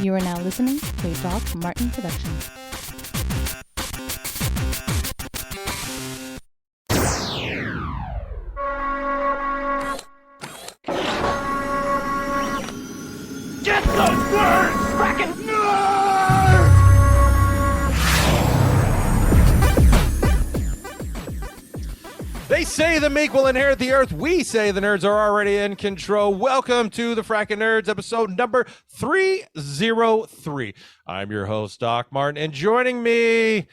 You are now listening to a Doc Martin production. Get those nerds! Frackin' nerds! They say the meek will inherit the earth. We say the nerds are already in control. Welcome to the Frackin' Nerds, episode number 303. I'm your host, Doc Martin, and joining me, the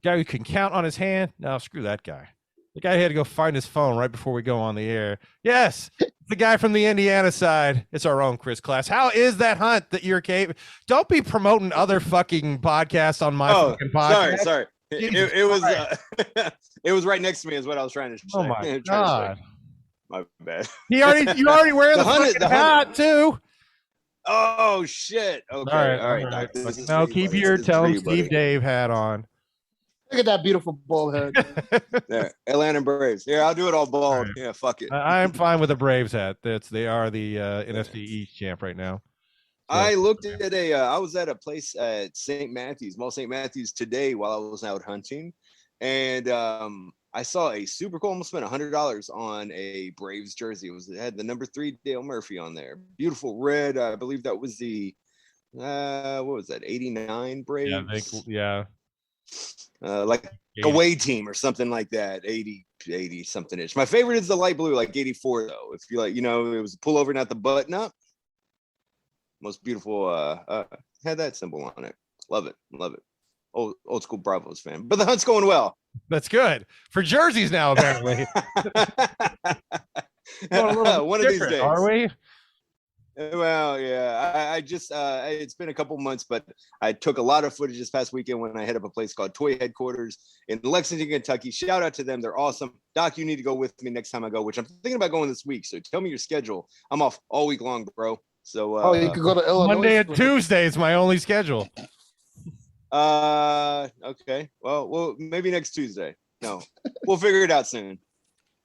guy who can count on his hand. No, screw that guy. The guy who had to go find his phone right before we go on the air. Yes, the guy from the Indiana side. It's our own Chris Class. How is that hunt that you're capable? Don't be promoting other fucking podcasts on my fucking podcast. Sorry. It was it was right next to me is what I was trying to say. Oh my God. My bad. You already wearing the hat too. Oh shit. Okay. All right. No, keep your Tell Him Steve Dave hat on. Look at that beautiful bald head. There, Atlanta Braves. Here, I'll do it all bald. Right. Yeah, fuck it. I'm fine with the Braves hat. They are the NFC East champ right now. So, I looked at I was at a place at St. Matthews, Mall St. Matthews today while I was out hunting. And I saw a super cool, almost spent $100 on a Braves jersey. It had the number 3 Dale Murphy on there. Beautiful red. I believe that was the, what was that, 89 Braves? Yeah. Like 80. Away team or something like that. 80 something ish. My favorite is the light blue, like 84 though. If you like, it was a pullover, not the button up. Most beautiful, had that symbol on it. Love it. Old school Bravos fan. But the hunt's going well. That's good. For jerseys now, apparently. One of these days. Are we? Well, yeah. I just it's been a couple months, but I took a lot of footage this past weekend when I hit up a place called Toy Headquarters in Lexington, Kentucky. Shout out to them. They're awesome. Doc, you need to go with me next time I go, which I'm thinking about going this week. So tell me your schedule. I'm off all week long, bro. So you could go to Illinois. Monday and Tuesday is my only schedule. Okay. Well, maybe next Tuesday. No, we'll figure it out soon.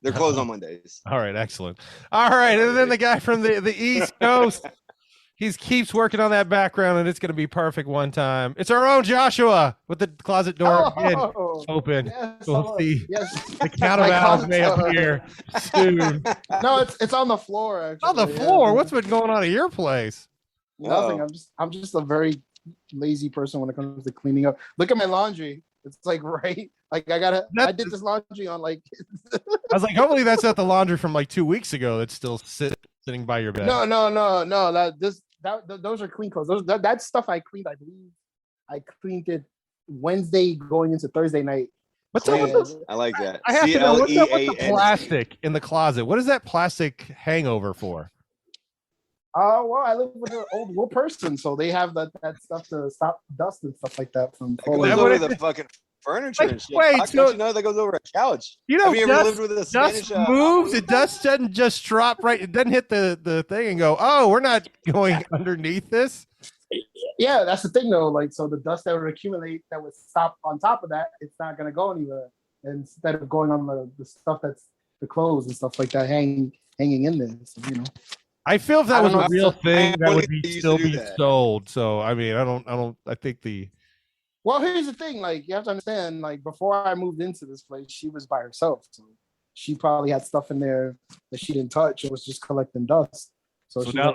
They're closed on Mondays. All right, excellent. All right, and then the guy from the East Coast, he keeps working on that background, and it's going to be perfect one time. It's our own Joshua with the closet door open. Yes, we'll see. Yes. The count of owls may appear soon. No, it's on the floor. Actually. On the floor? What's been going on at your place? Nothing. I'm just a very lazy person when it comes to cleaning up. Look at my laundry. It's like right. Like I did this laundry on like. I was like, hopefully that's not the laundry from like 2 weeks ago that's still sitting by your bed. No. Those are clean clothes. That stuff I cleaned. I believe I cleaned it Wednesday going into Thursday night. What's up with this? I like that. I have to know what's up with the plastic in the closet. What is that plastic hangover for? Well, I live with an old person, so they have that stuff to stop dust and stuff like that from falling over the fucking furniture and shit. Wait, so that goes over a couch. Have you ever lived with a Spanish? Dust moves. It dust doesn't just drop right. It doesn't hit the thing and go. Oh, we're not going underneath this. Yeah, that's the thing though. Like, so the dust that would accumulate that would stop on top of that, it's not gonna go anywhere. And instead of going on the stuff that's the clothes and stuff like that hanging in there. So, I feel if that was a real thing, that would still be that. sold. So I mean, I think the. Well, here's the thing. Like, you have to understand. Like, before I moved into this place, she was by herself, so she probably had stuff in there that she didn't touch. It was just collecting dust. So now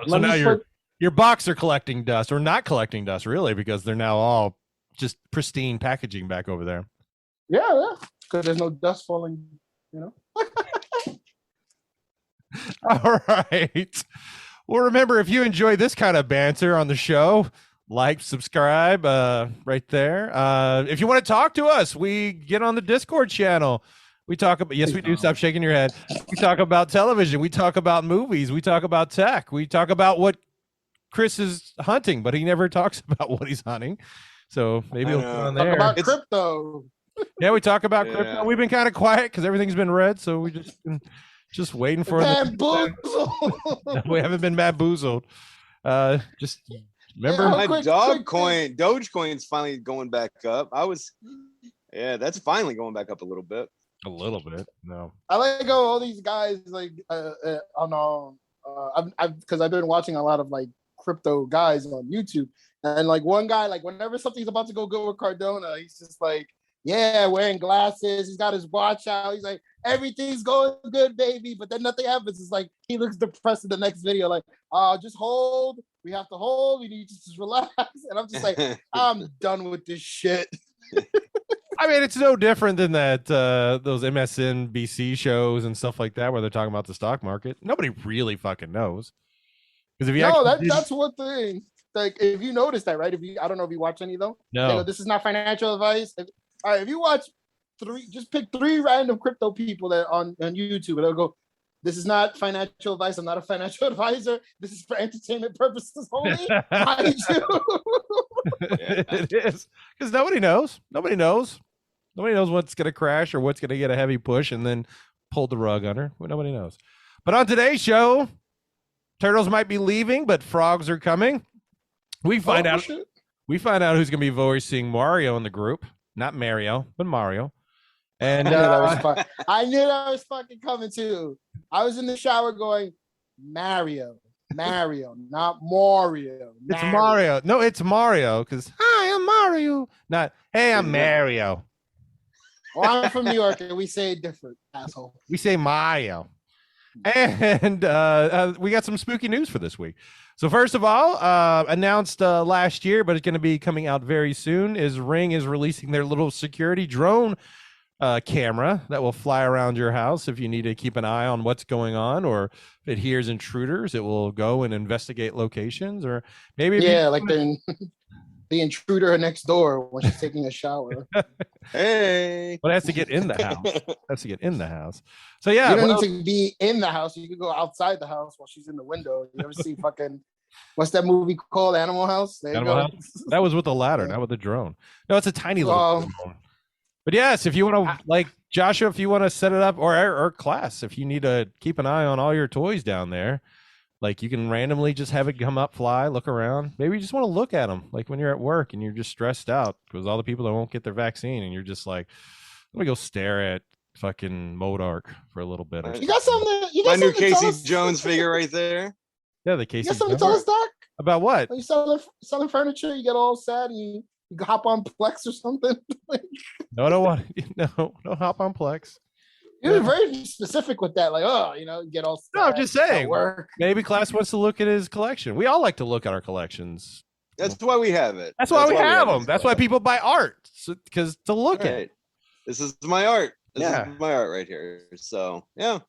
your box are collecting dust, or not collecting dust, really, because they're now all just pristine packaging back over there. Yeah, because there's no dust falling. All right. Well, remember, if you enjoy this kind of banter on the show, like, subscribe right there. If you want to talk to us, we get on the Discord channel. We talk about, yes, we do. Stop shaking your head. We talk about television. We talk about movies. We talk about tech. We talk about what Chris is hunting, but he never talks about what he's hunting. So maybe we'll put on there. Talk about crypto. Yeah, we talk about crypto. We've been kind of quiet because everything's been red. So we just waiting for bamboozled. We haven't been bamboozled. Just remember my Dogecoin's finally going back up. That's finally going back up a little bit. A little bit. No. I like all these guys like on because I've been watching a lot of like crypto guys on YouTube. And like one guy, like whenever something's about to go good with Cardona, he's just like, yeah, wearing glasses. He's got his watch out. He's like, everything's going good, baby. But then nothing happens. It's like he looks depressed in the next video. Like, just hold. We have to hold. We need to just relax. And I'm just like, I'm done with this shit. I mean, it's no different than that those MSNBC shows and stuff like that where they're talking about the stock market. Nobody really fucking knows. Because if you that's one thing. Like, if you notice that, right? I don't know if you watch any though. No, they go, this is not financial advice. All right, if you watch just pick 3 random crypto people that on YouTube, and they'll go, this is not financial advice. I'm not a financial advisor. This is for entertainment purposes only. Mind you. It is. Because nobody knows. Nobody knows what's going to crash or what's going to get a heavy push and then pull the rug under. Well, nobody knows. But on today's show, turtles might be leaving, but frogs are coming. We find out who's going to be voicing Mario in the group. Not Mario, but Mario. And I knew that was fucking coming too. I was in the shower going, Mario, not Mario. It's Mario. No, it's Mario. Because hi, I'm Mario. Not hey, I'm Mario. Well, I'm from New York and we say it different, asshole. We say Mario. And we got some spooky news for this week. So first of all, announced last year, but it's going to be coming out very soon, is Ring is releasing their little security drone camera that will fly around your house if you need to keep an eye on what's going on, or if it hears intruders, it will go and investigate locations, or maybe like the intruder next door when she's taking a shower. Hey, but it has to get in the house. So yeah, you don't need to be in the house. You can go outside the house while she's in the window. You ever see fucking what's that movie called? Animal House. There you go. House? That was with the ladder, not with the drone. No, it's a tiny little drone. But yes, if you want to, like Joshua, if you want to set it up, or class, if you need to keep an eye on all your toys down there, like you can randomly just have it come up, fly, look around. Maybe you just want to look at them, like when you're at work and you're just stressed out because all the people that won't get their vaccine, and you're just like, let me go stare at fucking Modark for a little bit. You got something? My new Casey Jones figure right there. Yeah, the Casey. You got something to tell us, Doc? About what? Are you selling furniture? You get all sad and you hop on Plex or something? No hop on Plex. You're very specific with that, like, get all sad. No, I'm just saying. Work. Maybe Class wants to look at his collection. We all like to look at our collections. That's why we have it. That's why we have them. That's why people buy art, because to look at it. This is my art. This is my art right here. So yeah.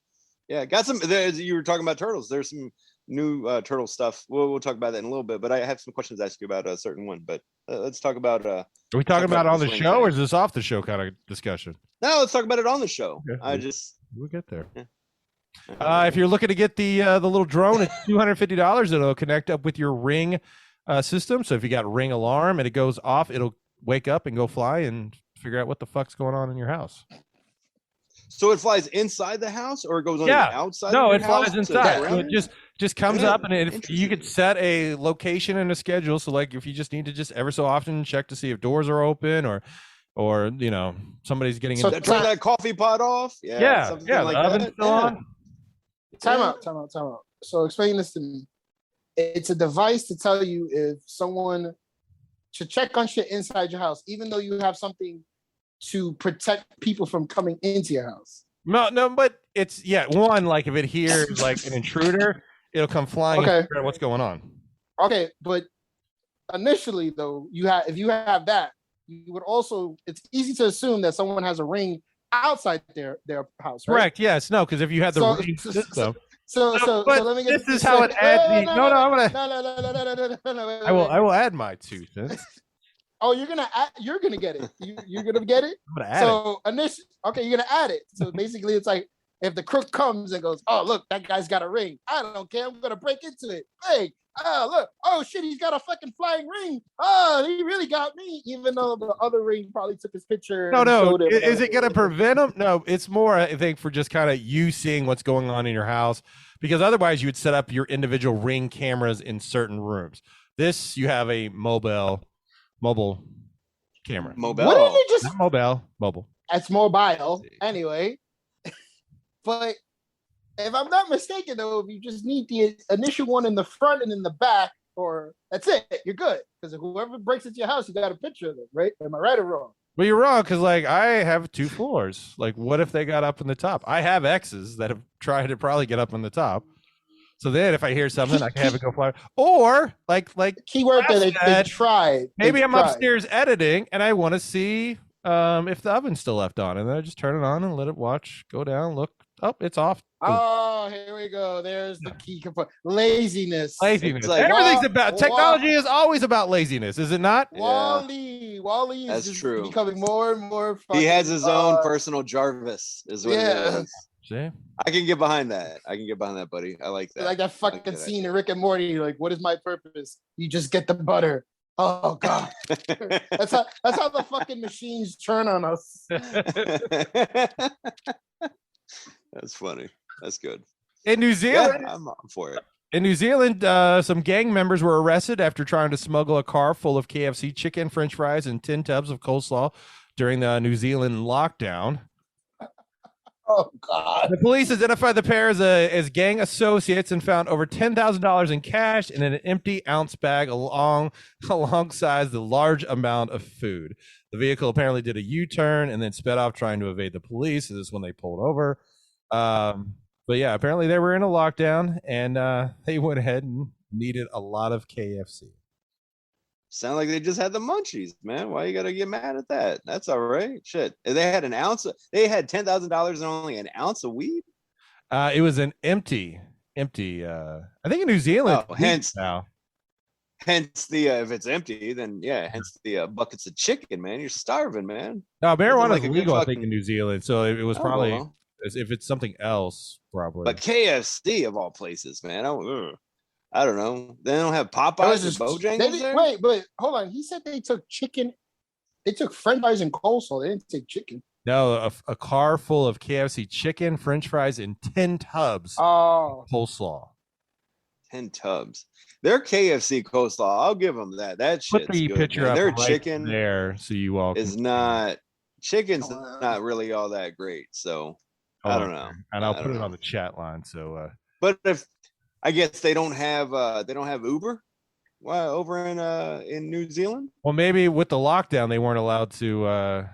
Got some. You were talking about turtles. There's some new turtle stuff. We'll talk about that in a little bit. But I have some questions to ask you about a certain one. But let's talk about. Are we talking about on the show, or is this off the show kind of discussion? No, let's talk about it on the show. Okay. We'll get there. Yeah. If you're looking to get the little drone, it's $250. It'll connect up with your Ring system. So if you got Ring alarm and it goes off, it'll wake up and go fly and figure out what the fuck's going on in your house. So it flies inside the house, or it goes on the outside? No, of it your flies house inside. So it just comes up, and you could set a location and a schedule. So like if you just need to just ever so often check to see if doors are open, or somebody's getting in. Turn that coffee pot off. Yeah, like the oven's still on. Time out. So explain this to me. It's a device to tell you if someone should check on shit inside your house, even though you have something to protect people from coming into your house. No, but it's one, like if it hears like an intruder, it'll come flying and figure out what's going on. Okay, but initially though, if you have that, you would also, it's easy to assume that someone has a Ring outside their house, right? Correct. Yes. No, because if you had the Ring system. So let me get this is how it adds. No, I'm gonna. No. I will add my 2 cents. Oh, you're gonna get it. You're gonna get it. I'm gonna add it. You're gonna add it. So basically, it's like if the crook comes and goes, "Oh, look, that guy's got a ring. I don't care. I'm gonna break into it. Hey, look. Oh shit, he's got a fucking flying ring. Oh, he really got me." Even though the other ring probably took his picture. No. Is it gonna prevent him? No, it's more, I think, for just kind of you seeing what's going on in your house, because otherwise you would set up your individual Ring cameras in certain rooms. This, you have a mobile camera. Mobile. What did you just? Not mobile. It's mobile anyway. But if I'm not mistaken, though, if you just need the initial one in the front and in the back, or that's it. You're good. Because whoever breaks into your house, you got a picture of them, right? Am I right or wrong? Well, you're wrong because like I have 2 floors. Like, what if they got up in the top? I have exes that have tried to probably get up on the top. So then, if I hear something, I can have it go fly. Or like keyword that they tried. Maybe I'm upstairs editing and I want to see if the oven's still left on, and then I just turn it on and let it watch, go down, look. Oh, it's off. Oh, here we go. There's the key component. Laziness. Laziness. Like, Everything's about technology is always about laziness, is it not? Wally is just true. Becoming more and more he has his own personal Jarvis, is what it is. See? I can get behind that. Buddy. I like that. Like that fucking scene in Rick and Morty. Like, what is my purpose? You just get the butter. Oh God, that's how the fucking machines turn on us. That's funny. That's good. In New Zealand, yeah, I'm for it. In New Zealand, some gang members were arrested after trying to smuggle a car full of KFC chicken, French fries, and 10 tubs of coleslaw during the New Zealand lockdown. Oh God! The police identified the pair as gang associates and found over $10,000 in cash and an empty ounce bag alongside the large amount of food. The vehicle apparently did a U-turn and then sped off trying to evade the police. This is when they pulled over. But yeah, apparently they were in a lockdown and they went ahead and needed a lot of KFC. Sound like they just had the munchies, man. Why you gotta get mad at that? That's all right. Shit. They had they had $10,000 and only an ounce of weed. It was an empty. I think in New Zealand. Oh, hence the if it's empty, then yeah, hence the buckets of chicken, man. You're starving, man. No, marijuana is legal, I think, in New Zealand. So it was probably if it's something else, probably. But KFC of all places, man. I don't know. They don't have Popeyes and Bojangles there? Wait, but hold on. He said they took chicken. They took French fries and coleslaw. They didn't take chicken. No, a car full of KFC chicken, French fries, and 10 tubs of coleslaw. 10 tubs. Their KFC coleslaw, I'll give them that. That shit's Put the good, picture man. up Their right chicken there so you all is not chicken's not really all that great. So I don't know. And I'll put it on the chat line. So but if I guess they don't have Uber over in New Zealand. Well, maybe with the lockdown they weren't allowed to.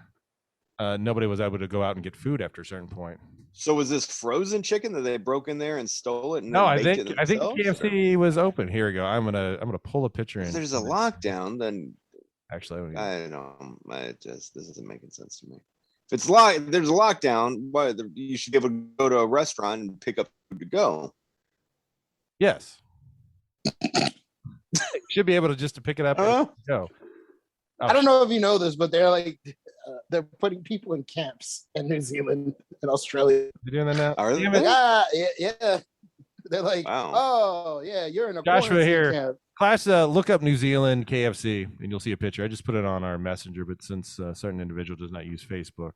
Nobody was able to go out and get food after a certain point. So was this frozen chicken that they broke in there and stole it? And no, I think KFC was open. Here we go. I'm gonna pull a picture in. If there's a lockdown, then actually I don't know. This isn't making sense to me. If it's there's a lockdown, you should be able to go to a restaurant and pick up food to go. Yes. Should be able to just to pick it up and go. Oh. I don't know if you know this, but they're like they're putting people in camps in New Zealand and Australia. They're doing that now? Are they? Yeah. They're like, wow. Oh yeah, you're in a Joshua here. Camp. Class, look up New Zealand KFC and you'll see a picture. I just put it on our messenger, but since a certain individual does not use Facebook,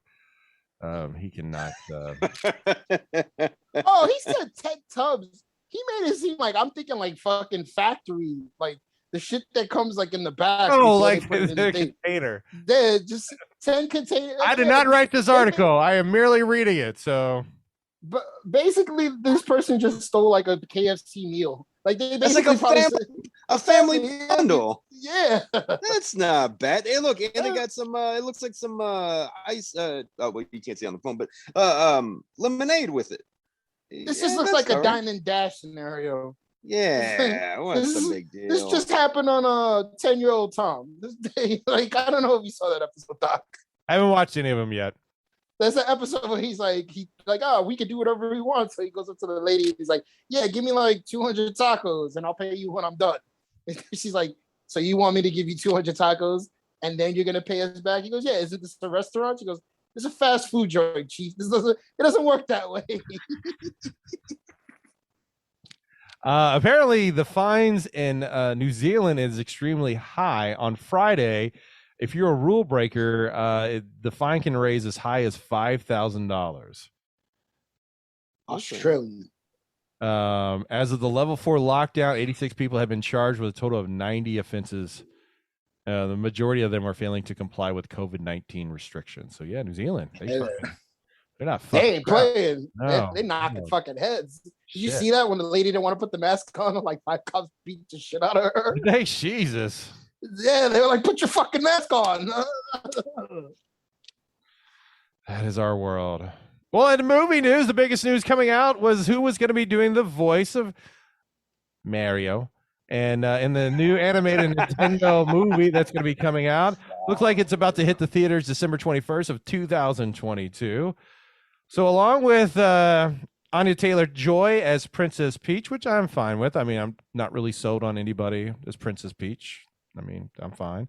he cannot. Oh, he said 10 tubs. He made it seem like I'm thinking like fucking factory, like the shit that comes like in the back. Oh, like the container. They're just 10 containers. I did not write this article. I am merely reading it. So, but basically, this person just stole like a KFC meal. Like that's like a family bundle. Yeah, that's not bad. Hey, look, and they got some. It looks like some ice. Oh, well, you can't see on the phone, but lemonade with it. This just looks like a dine and dash scenario. Yeah, what's the big deal? This just happened on a 10-year-old Tom. This day, like I don't know if you saw that episode, Doc. I haven't watched any of them yet. There's an episode where he's like, we can do whatever we want. So he goes up to the lady. He's like, yeah, give me like 200 tacos and I'll pay you when I'm done. And she's like, so you want me to give you 200 tacos and then you're gonna pay us back? He goes, yeah. Isn't this a restaurant? She goes, it's a fast food joint, Chief. It doesn't work that way. Apparently, the fines in New Zealand is extremely high. On Friday, if you're a rule breaker, the fine can raise as high as $5,000. Australian. As of the level 4 lockdown, 86 people have been charged with a total of 90 offenses. The majority of them are failing to comply with COVID-19 restrictions. So yeah, New Zealand, They're not fucking They ain't around. playing. No, They knocking no. fucking heads. Did you Shit. see that when the lady didn't want to put the mask on? Like 5 cops beat the shit out of her. Hey, Jesus. Yeah, they were like, "Put your fucking mask on." That is our world. Well, in movie news, the biggest news coming out was who was going to be doing the voice of Mario. And in the new animated Nintendo movie that's going to be coming out, looks like it's about to hit the theaters December 21st of 2022. So along with Anya Taylor-Joy as Princess Peach, which I'm fine with. I mean, I'm not really sold on anybody as Princess Peach. I mean, I'm fine.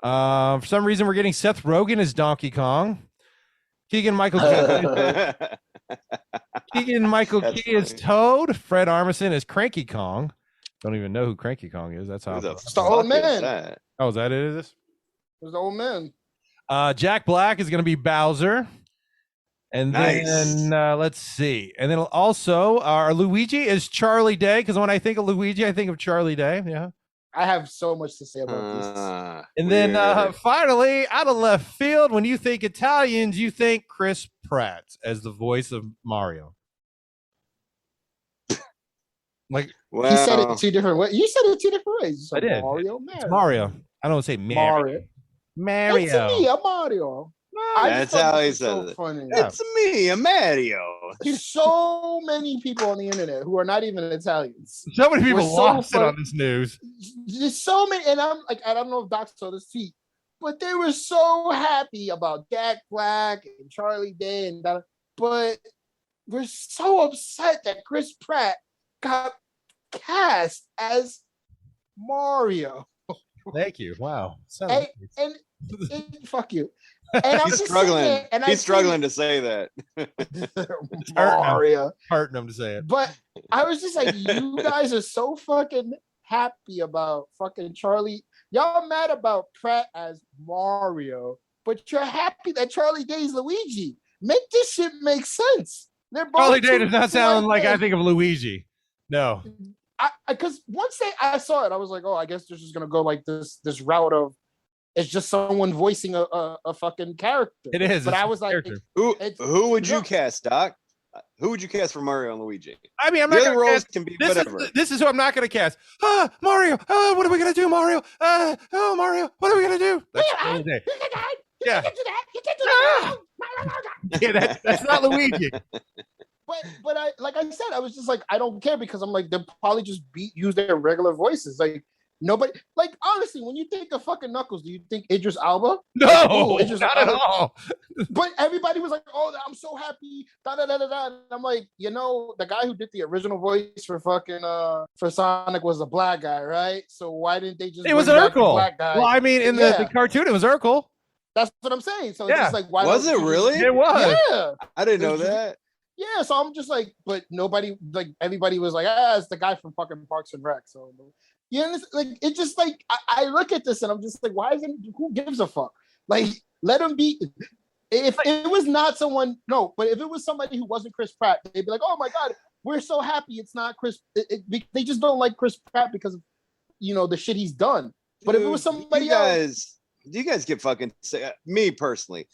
For some reason, we're getting Seth Rogen as Donkey Kong. Keegan-Michael Key is Toad. Fred Armisen is Cranky Kong. Don't even know who Cranky Kong is. That's how. It's the old man. Oh, is that it? Is this? It's the old man. Jack Black is going to be Bowser. And then let's see. And then also our Luigi is Charlie Day, because when I think of Luigi, I think of Charlie Day. Yeah. I have so much to say about this. And then finally, out of left field, when you think Italians, you think Chris Pratt as the voice of Mario. Like, He said it 2 different ways. You said it 2 different ways. I did. Mario. It's Mario. I don't say Mario. Mario. It's me, a Mario. That's how he says it. Funny. Yeah. It's me, a Mario. There's so many people on the internet who are not even Italians. So many people We're so lost it fun- on this news. There's so many, and I'm like, I don't know if Doc saw this tweet, but they were so happy about Jack Black and Charlie Day and that, but we're so upset that Chris Pratt got cast as Mario. Thank you. Wow. And fuck you. And I'm He's just struggling. sitting there, and He's struggling to say that. Mario. Hurting him to say it. But I was just like, you guys are so fucking happy about fucking Charlie. Y'all mad about Pratt as Mario, but you're happy that Charlie Day's Luigi. Make this shit make sense. They're both Charlie Day two does not sound like I men. think of Luigi. No. Because once I saw it, I was like, oh, I guess they're just gonna go like this route of it's just someone voicing a fucking character. It is. But I was like, Who would you cast, Doc? Who would you cast for Mario and Luigi? I mean, I'm The not other going to roles cast. can be whatever. This is who I'm not going to cast. Mario. What are we going to do, Mario? Mario. What are we going to do? That's Charlie Day. Yeah. Yeah, that's not Luigi. But I like I said, I was just like, I don't care because I'm like, they'll probably just use their regular voices. Like nobody, like honestly, when you think of fucking Knuckles, do you think Idris Alba? No, Like, ooh, Idris not at Alba. all. But everybody was like, oh, I'm so happy. Da, da, da, da, da. And I'm like, the guy who did the original voice for fucking for Sonic was a black guy, right? So why didn't they just It was bring back the Urkel. black guy? Well, I mean, in the cartoon, it was Urkel. That's what I'm saying. So Yeah. it's just like, why Was don't it you really? just- It was. Yeah. I didn't know that. Yeah, so I'm just like, but nobody, like, everybody was like, it's the guy from fucking Parks and Rec. So, like, it just like, I look at this and I'm just like, why isn't, who gives a fuck? Like, let him be. If it was not someone, no, but if it was somebody who wasn't Chris Pratt, they'd be like, oh my God, we're so happy it's not Chris. They just don't like Chris Pratt because of, the shit he's done. But if it was somebody else. Do you guys get fucking me personally?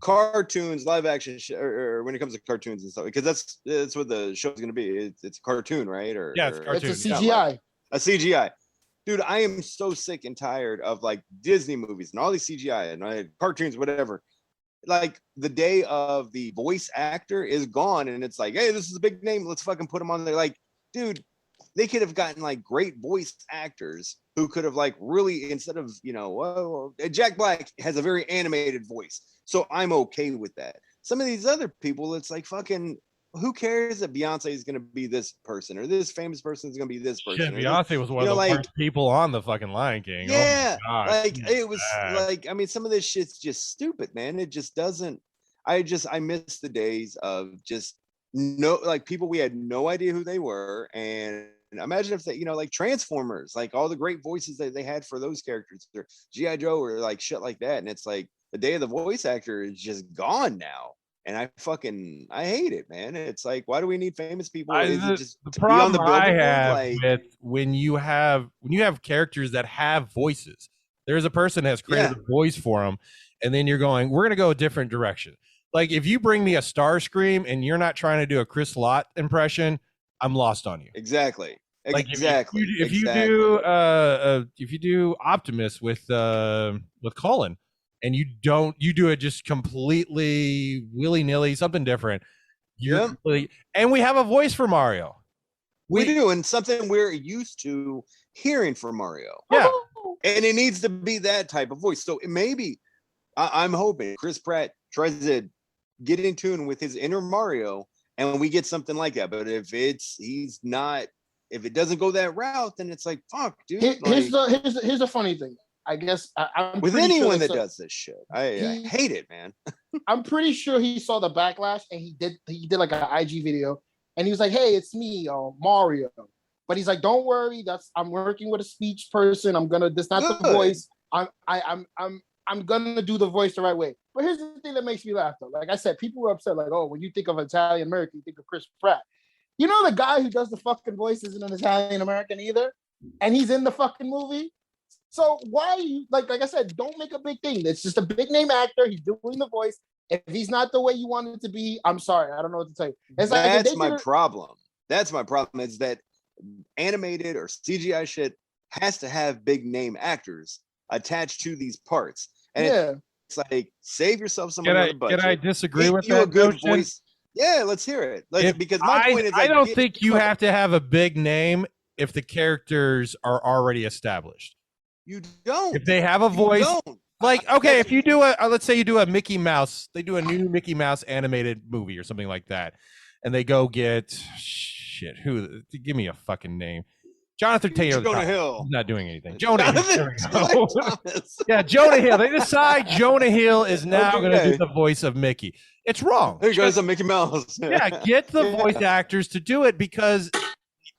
Cartoons, live action, or when it comes to cartoons and stuff, because that's what the show's going to be. It's a cartoon, right? Or Yeah, it's cartoon. It's a CGI. A CGI. Dude, I am so sick and tired of like Disney movies and all these CGI and cartoons, whatever. Like the day of the voice actor is gone, and it's like, hey, this is a big name. Let's fucking put him on there. Like, dude, they could have gotten like great voice actors who could have like really, instead of, Jack Black has a very animated voice. So I'm okay with that. Some of these other people, it's like fucking, who cares that Beyonce is going to be this person or this famous person is going to be this person? Shit, Beyonce was one of the worst people on the fucking Lion King. Yeah, oh my God. like it was like, I mean, some of this shit's just stupid, man. It just doesn't. I miss the days of just like people we had no idea who they were, and imagine if they, like Transformers, like all the great voices that they had for those characters, or G.I. Joe, or like shit like that, and it's like the day of the voice actor is just gone now. And I hate it, man. It's like, why do we need famous people? The problem I have with when you have characters that have voices, there's a person that has created a voice for them, and then you're going, we're going to go a different direction. Like if you bring me a Starscream and you're not trying to do a Chris Lott impression, I'm lost on you. Exactly. Like Exactly. if you do Optimus with Colin, and you do it just completely willy-nilly, something different. And we have a voice for Mario. We do, and something we're used to hearing from Mario. Yeah. And it needs to be that type of voice. So maybe I'm hoping Chris Pratt tries to get in tune with his inner Mario, and we get something like that. But if it doesn't go that route, then it's like, fuck, dude. Here's the funny thing. I guess I'm with anyone that does this shit, I hate it, man. I'm pretty sure he saw the backlash, and he did like an IG video, and he was like, "Hey, it's me, Mario." But he's like, "Don't worry, I'm working with a speech person. This not the voice. I'm gonna do the voice the right way." But here's the thing that makes me laugh though. Like I said, people were upset, like, "Oh, when you think of Italian American, you think of Chris Pratt." You know, the guy who does the fucking voice isn't an Italian American either, and he's in the fucking movie. So why you like I said, don't make a big thing. It's just a big name actor. He's doing the voice. If he's not the way you want it to be, I'm sorry. I don't know what to tell you. That's my problem. That's my problem. Is that animated or CGI shit has to have big name actors attached to these parts. And it's like, save yourself some of the budget. Can I disagree with you that? A good voice. Yeah, let's hear it. Because my point is, I don't think you have to have a big name if the characters are already established. You don't. If they have a voice, like, okay, if you do let's say you do a Mickey Mouse, they do a new Mickey Mouse animated movie or something like that, and they go get give me a fucking name. Jonathan Taylor. Jonah Hill. He's not doing anything. Jonah Hill. Yeah, Jonah Hill. They decide Jonah Hill is now going to do the voice of Mickey. It's wrong. There goes a Mickey Mouse. Yeah, get the voice actors to do it, because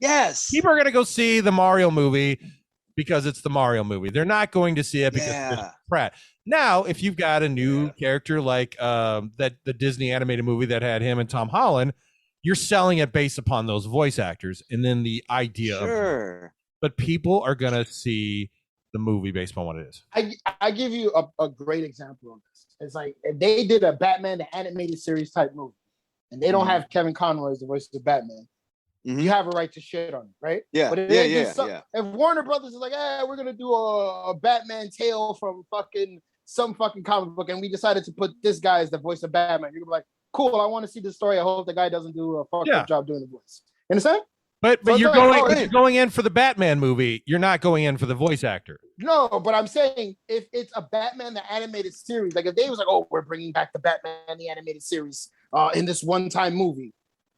people are going to go see the Mario movie because it's the Mario movie. They're not going to see it because it's Pratt. Now, if you've got a new character like the Disney animated movie that had him and Tom Holland, you're selling it based upon those voice actors and then the idea of but people are going to see the movie based upon what it is. I give you a great example of this. It's like if they did a Batman the animated series type movie, and they don't have Kevin Conroy as the voice of Batman, you have a right to shit on it, right? Yeah, but if Warner Brothers is like, we're gonna do a Batman tale from some fucking comic book, and we decided to put this guy as the voice of Batman, you're gonna be like, cool, I want to see the story. I hope the guy doesn't do a fucked up job doing the voice. You understand? But you're going in for the Batman movie. You're not going in for the voice actor. No, but I'm saying if it's a Batman the animated series, like if they was like, oh, we're bringing back the Batman the animated series in this one-time movie,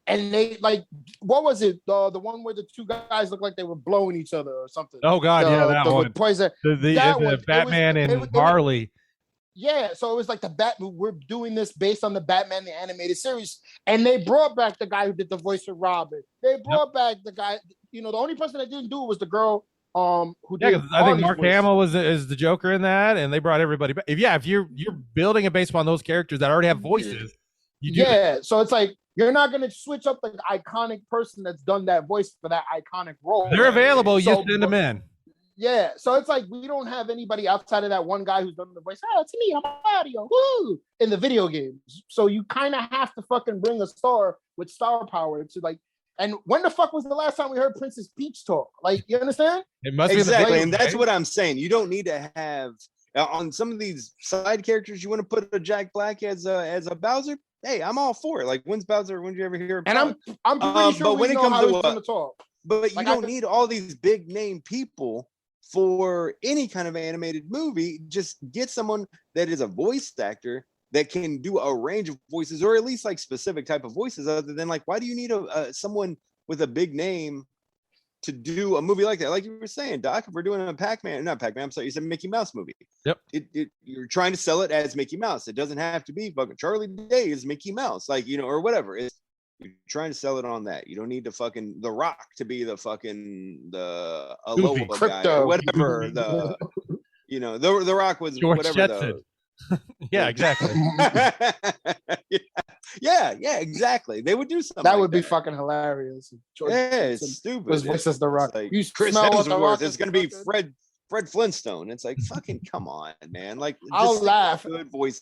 and they like, what was it? The one where the two guys looked like they were blowing each other or something. Oh God, that one. Poison. The Batman and Marley. Yeah, so it was like we're doing this based on the Batman the animated series, and they brought back the guy who did the voice of Robin. They brought back the guy. You know, the only person that didn't do it was the girl who did. I think Mark Hamill is the Joker in that, and they brought everybody back. If you're building it based upon those characters that already have voices, so it's like you're not going to switch up the iconic person that's done that voice for that iconic role. They're available. You send them in. Yeah, so it's like we don't have anybody outside of that one guy who's done the voice. Oh, it's me, I'm Mario, woo, in the video games. So you kind of have to fucking bring a star with star power to like. And when the fuck was the last time we heard Princess Peach talk? Like, you understand? It must exactly, and that's what I'm saying. You don't need to have on some of these side characters. You want to put a Jack Black as a Bowser? Hey, I'm all for it. Like, when's Bowser? When did you ever hear? And I'm pretty sure we know how he's gonna talk. But you don't need all these big name people for any kind of animated movie. Just get someone that is a voice actor that can do a range of voices, or at least like specific type of voices, other than like, why do you need someone with a big name to do a movie like that? Like you were saying, Doc, if we're doing a I'm sorry, you said Mickey Mouse movie. Yep. You're trying to sell it as Mickey Mouse. It doesn't have to be fucking Charlie Day is Mickey Mouse, like, you know, or whatever. You're trying to sell it on that. You don't need to fucking The Rock to be the Aloha guy or whatever. The Rock was George whatever. Jetson. Yeah, exactly. yeah, exactly. They would do something. That would be fucking hilarious. It's stupid. Was voices The Rock. Like, Chris Hemsworth is going to be Fred Flintstone. It's like, fucking come on, man. Like, I'll laugh. Good voice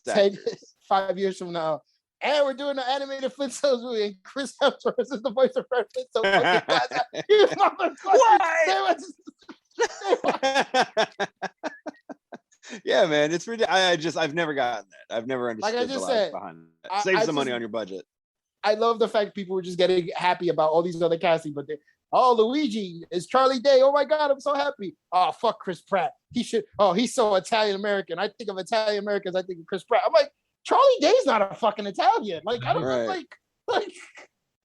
5 years from now. and we're doing the animated Flintstones movie, and Chris Hemsworth is the voice of Fred Flintstone. You motherfucker! Yeah, man, it's ridiculous. I've never gotten that. I've never understood Like I just the logic said, behind that. Save some money on your budget. I love the fact people were just getting happy about all these other casting, but Luigi is Charlie Day. Oh my God, I'm so happy. Oh, fuck Chris Pratt. He's so Italian American. I think of Italian Americans, I think of Chris Pratt. I'm like, Charlie Day's not a fucking Italian. Like, I don't like,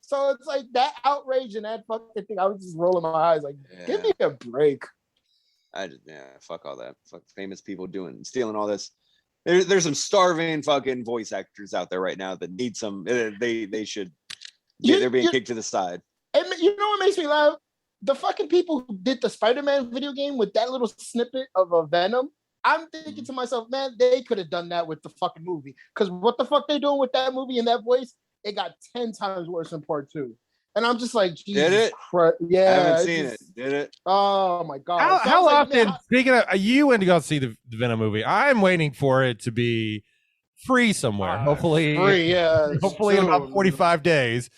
so it's like that outrage and that fucking thing. I was just rolling my eyes, like, give me a break. Fuck all that. Fuck famous people stealing all this. There's some starving fucking voice actors out there right now that need some. They're being kicked to the side. And you know what makes me laugh? The fucking people who did the Spider-Man video game with that little snippet of a Venom. I'm thinking to myself, man, they could have done that with the fucking movie. Because what the fuck they doing with that movie and that voice? It got 10 times worse in part 2. And I'm just like, Jesus did it? Christ. Yeah. I haven't seen it. Did it? Oh my God. How often, speaking of, you went to go see the Venom movie. I'm waiting for it to be free somewhere. Hopefully, free, yeah. Hopefully in about 45 days.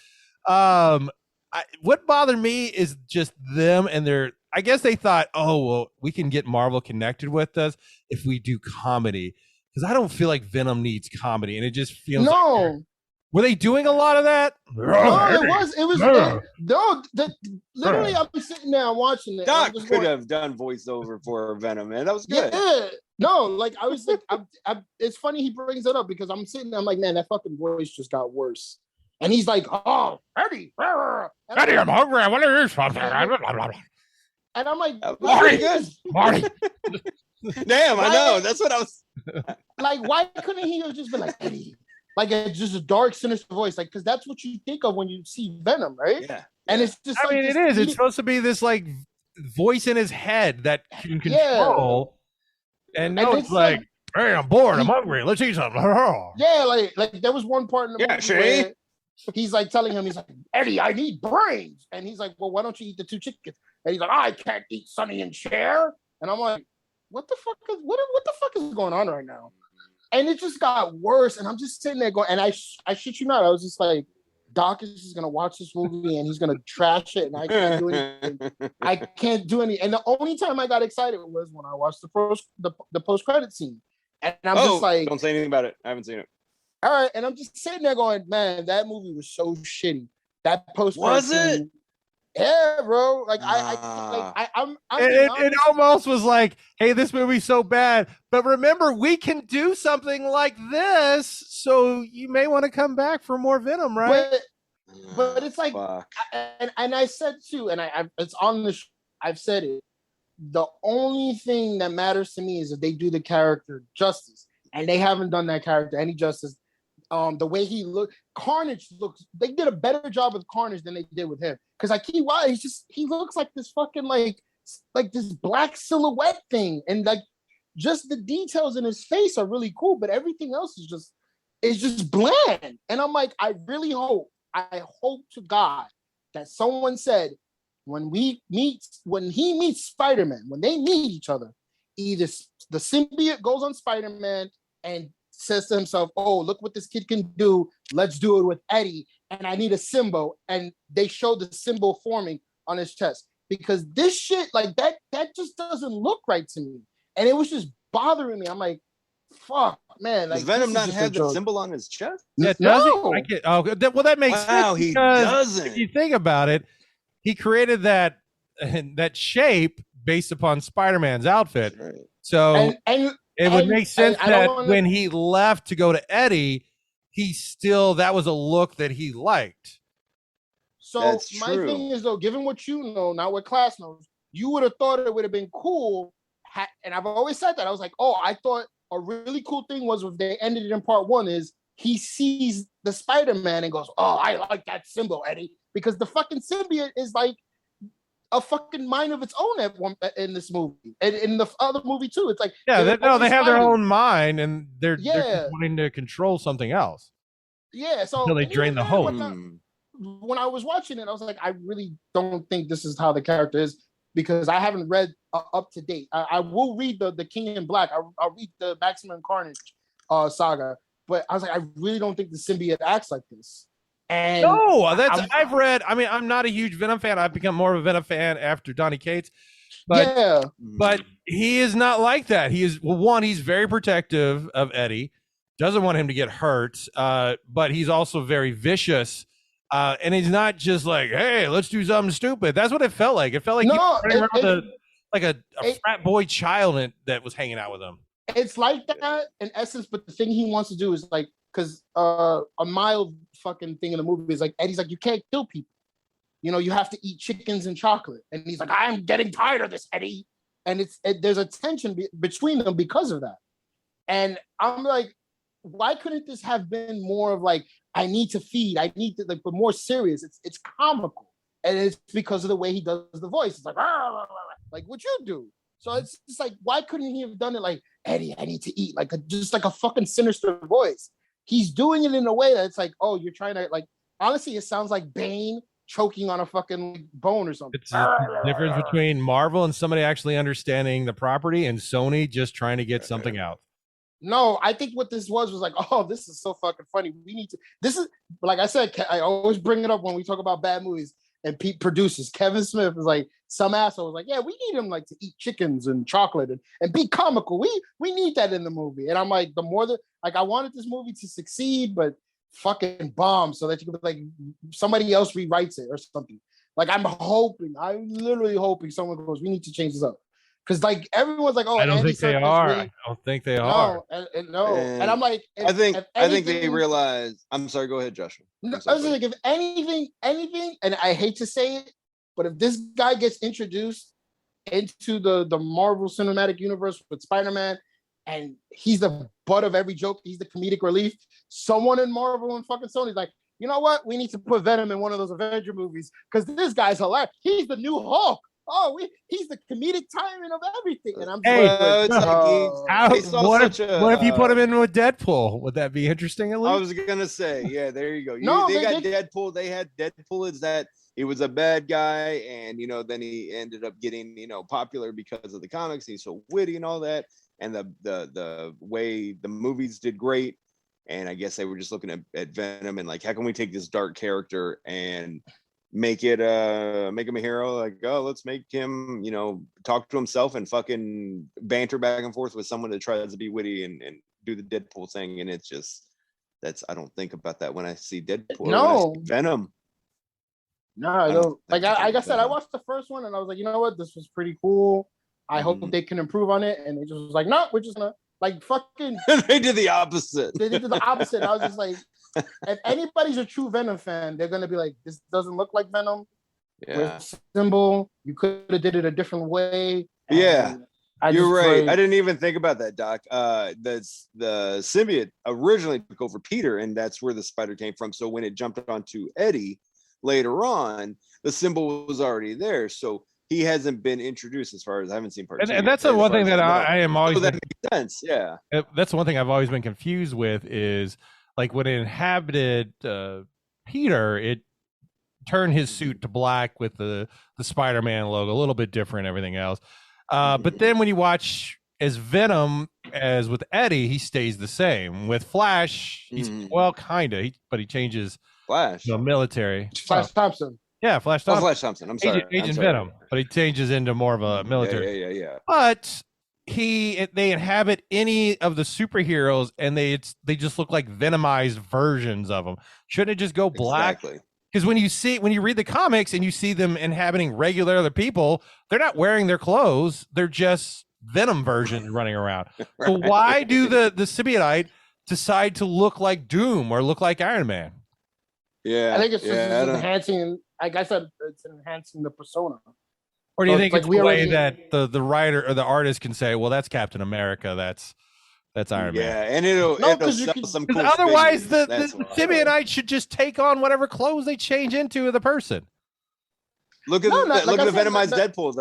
What bothered me is just them and their, I guess they thought, oh, well, we can get Marvel connected with us if we do comedy. Because I don't feel like Venom needs comedy. And it just feels like were they doing a lot of that? No, it was literally I'm sitting there watching it. Doc could have done voiceover for Venom, man. That was good. Yeah. No, like I was like, it's funny he brings it up because I'm sitting there, I'm like, man, that fucking voice just got worse. And he's like, oh, Eddie, I'm hungry. What are you something? And I'm like, Marty, good. Marty. Damn, I know. That's what I was like. Why couldn't he have just been like Eddie? Like it's just a dark, sinister voice, like because that's what you think of when you see Venom, right? Yeah. And it's just. I mean, it is. It's supposed to be this like voice in his head that can control. Yeah. And no, it's like, hey, I'm bored. I'm hungry. Let's eat something. Yeah, like there was one part in the movie where he's like telling him, he's like, Eddie, I need brains, and he's like, well, why don't you eat the 2 chickens? And he's like, I can't eat Sonny and Cher, and I'm like, what the fuck is going on right now? And it just got worse. And I'm just sitting there going, and I shit you not, I was just like, Doc is just gonna watch this movie and he's gonna trash it, and I can't do anything. I can't do any. And the only time I got excited was when I watched the post-credit scene. And I'm just like, don't say anything about it. I haven't seen it. All right, and I'm just sitting there going, man, that movie was so shitty. That post-credit scene, it? Yeah, bro. Like it almost was like, hey, this movie's so bad, but remember, we can do something like this, so you may want to come back for more Venom, right? But it's like, and I said too, and it's on the. I've said it. The only thing that matters to me is if they do the character justice, and they haven't done that character any justice. The way he looked, Carnage looks. They did a better job with Carnage than they did with him. Because I keep watching, he looks like this fucking like this black silhouette thing, and like just the details in his face are really cool, but everything else is just bland. And I'm like, I hope to God that someone said when he meets Spider-Man, when they meet each other, either the symbiote goes on Spider-Man and says to himself, oh, look what this kid can do. Let's do it with Eddie. And I need a symbol. And they show the symbol forming on his chest. Because this shit, like that just doesn't look right to me. And it was just bothering me. I'm like, fuck, man. Like, does Venom not have the symbol on his chest? Yeah, does he? Well, that makes sense. Wow, he doesn't. If you think about it, he created that shape based upon Spider-Man's outfit. Right. So it would make sense that when he left to go to Eddie, that was a look that he liked. So my thing is, though, given what you know, not what class knows, you would have thought it would have been cool. And I've always said that. I was like, oh, I thought a really cool thing was if they ended it in part 1 is he sees the Spider-Man and goes, oh, I like that symbol, Eddie. Because the fucking symbiote is like a fucking mind of its own in this movie, and in the other movie too. It's like they have their own mind, and they're wanting to control something else. Yeah, so until they drain the hope. When I was watching it, I was like, I really don't think this is how the character is, because I haven't read up to date. I will read the King in Black. I'll read the Maximum Carnage saga, but I was like, I really don't think the symbiote acts like this. And no, I've read. I mean, I'm not a huge Venom fan. I've become more of a Venom fan after Donny Cates. But he is not like that. He is one. He's very protective of Eddie, doesn't want him to get hurt. But he's also very vicious. And he's not just like, hey, let's do something stupid. That's what it felt like. It felt like he was running around like a frat boy child that was hanging out with him. It's like that in essence, but the thing he wants to do is like, because a mild fucking thing in the movie is like, Eddie's like, you can't kill people. You know, you have to eat chickens and chocolate. And he's like, I'm getting tired of this, Eddie. And there's a tension between them because of that. And I'm like, why couldn't this have been more of like, I need to feed, I need to, like, but more serious. It's comical. And it's because of the way he does the voice. It's like, like what you do. So it's just like, why couldn't he have done it like, Eddie, I need to eat, like just like a fucking sinister voice. He's doing it in a way that it's like, oh, you're trying to, like, honestly, it sounds like Bane choking on a fucking bone or something. It's the difference between Marvel and somebody actually understanding the property and Sony just trying to get something out. No, I think what this was like, oh, this is so fucking funny. We need to, this is, like I said, I always bring it up when we talk about bad movies and Pete produces. Kevin Smith is like, some asshole was like, yeah, we need him like to eat chickens and chocolate and be comical. We need that in the movie. And I'm like, the more that, like, I wanted this movie to succeed, but fucking bomb so that you could, like, somebody else rewrites it or something. Like, I'm literally hoping someone goes, we need to change this up. Because, like, everyone's like, oh, I don't Andy think they Serkis are. really... I don't think they are. No. And I'm like, I think they realize. I'm sorry. Go ahead, Joshua. I was like, if anything, and I hate to say it, but if this guy gets introduced into the Marvel Cinematic Universe with Spider-Man, and he's the butt of every joke, he's the comedic relief, someone in Marvel and fucking Sony's like, you know what? We need to put Venom in one of those Avenger movies because this guy's hilarious. He's the new Hulk. Oh, he's the comedic timing of everything. And I'm what if you put him in with Deadpool? Would that be interesting? At least? I was gonna say, yeah, there you go. They got Deadpool. They had Deadpool as that he was a bad guy, and then he ended up getting popular because of the comics. He's so witty and all that, and the way the movies did great. And I guess they were just looking at Venom and like, how can we take this dark character and make him a hero? Like, oh, let's make him, talk to himself and fucking banter back and forth with someone that tries to be witty and do the Deadpool thing. And it's just, I don't think about that when I see Deadpool. No. Venom. No, I don't. Like I said, I watched the first one and I was like, you know what? This was pretty cool. I hope they can improve on it. And they just was like, no, we're just gonna like fucking. They did the opposite. They did the opposite. I was just like, if anybody's a true Venom fan, they're gonna be like, this doesn't look like Venom. Yeah. Symbol. You could have did it a different way. Yeah. You're right. I didn't even think about that, Doc. The symbiote originally took over Peter, and that's where the spider came from. So when it jumped onto Eddie later on, the symbol was already there. So he hasn't been introduced as far as I haven't seen part. And that's the one thing that I am always. So that makes sense. Yeah. That's the one thing I've always been confused with is like when it inhabited Peter, it turned his suit to black with the Spider-Man logo, a little bit different, everything else. But then when you watch as Venom, as with Eddie, he stays the same. With Flash, he's kinda, but he changes. Flash, military. Flash Thompson. Yeah, Flash Thompson. Flash Thompson. I'm sorry, Agent Venom, but he changes into more of a military. Yeah. But they inhabit any of the superheroes, and they just look like venomized versions of them. Shouldn't it just go black? Exactly. Because when you read the comics and you see them inhabiting regular other people, they're not wearing their clothes. They're just Venom versions running around. Right. So why do the symbiote decide to look like Doom or look like Iron Man? Yeah, I think it's just enhancing. Like I said, it's enhancing the persona. Or do you think it's the way that the writer or the artist can say, "Well, that's Captain America. That's Iron Man." Yeah, and it'll sell some cool. Otherwise, the symbiote should just take on whatever clothes they change into the person. Look at the Venomized Deadpool,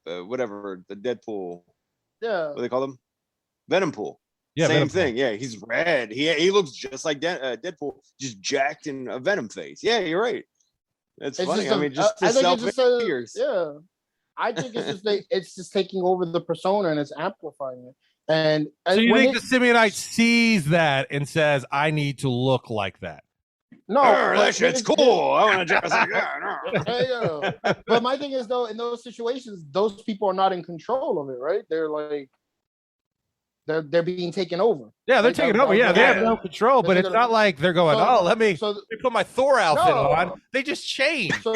the whatever the Deadpool. Yeah. What do they call them? Venom Pool. Yeah, same thing. Yeah, he's red. He looks just like Deadpool, just jacked in a Venom face. Yeah, you're right. That's funny. Just to sell figures. Yeah, I think it's just taking over the persona and it's amplifying it. And So you when think the symbiote sees that and says, "I need to look like that"? no, that shit's cool. I want to dress like that. Hey, yo. But my thing is, though, in those situations, those people are not in control of it, right? They're like, they're being taken over. Yeah, they're Like, taking over. Yeah, they have no control, but it's not like they're going, So- "Oh, let me put my Thor outfit No. on." They just change. So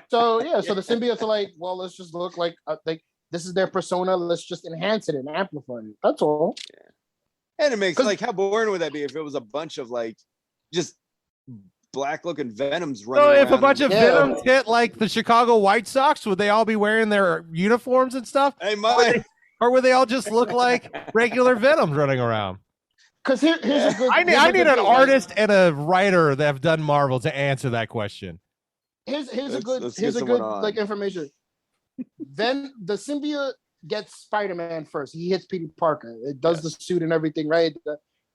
so the symbiotes are like, well, let's just look like this is their persona. Let's just enhance it and amplify it. That's all. And it makes like, how boring would that be if it was a bunch of like just black looking Venoms running So around? if a bunch of Venoms hit like the Chicago White Sox, would they all be wearing their uniforms and stuff? Hey, Mike. Or would they all just look like regular Venoms running around? Because here's a good. I need an artist and a writer that have done Marvel to answer that question. Here's a good like information. Then the symbiote gets Spider-Man first. He hits Peter Parker. It does the suit and everything, right?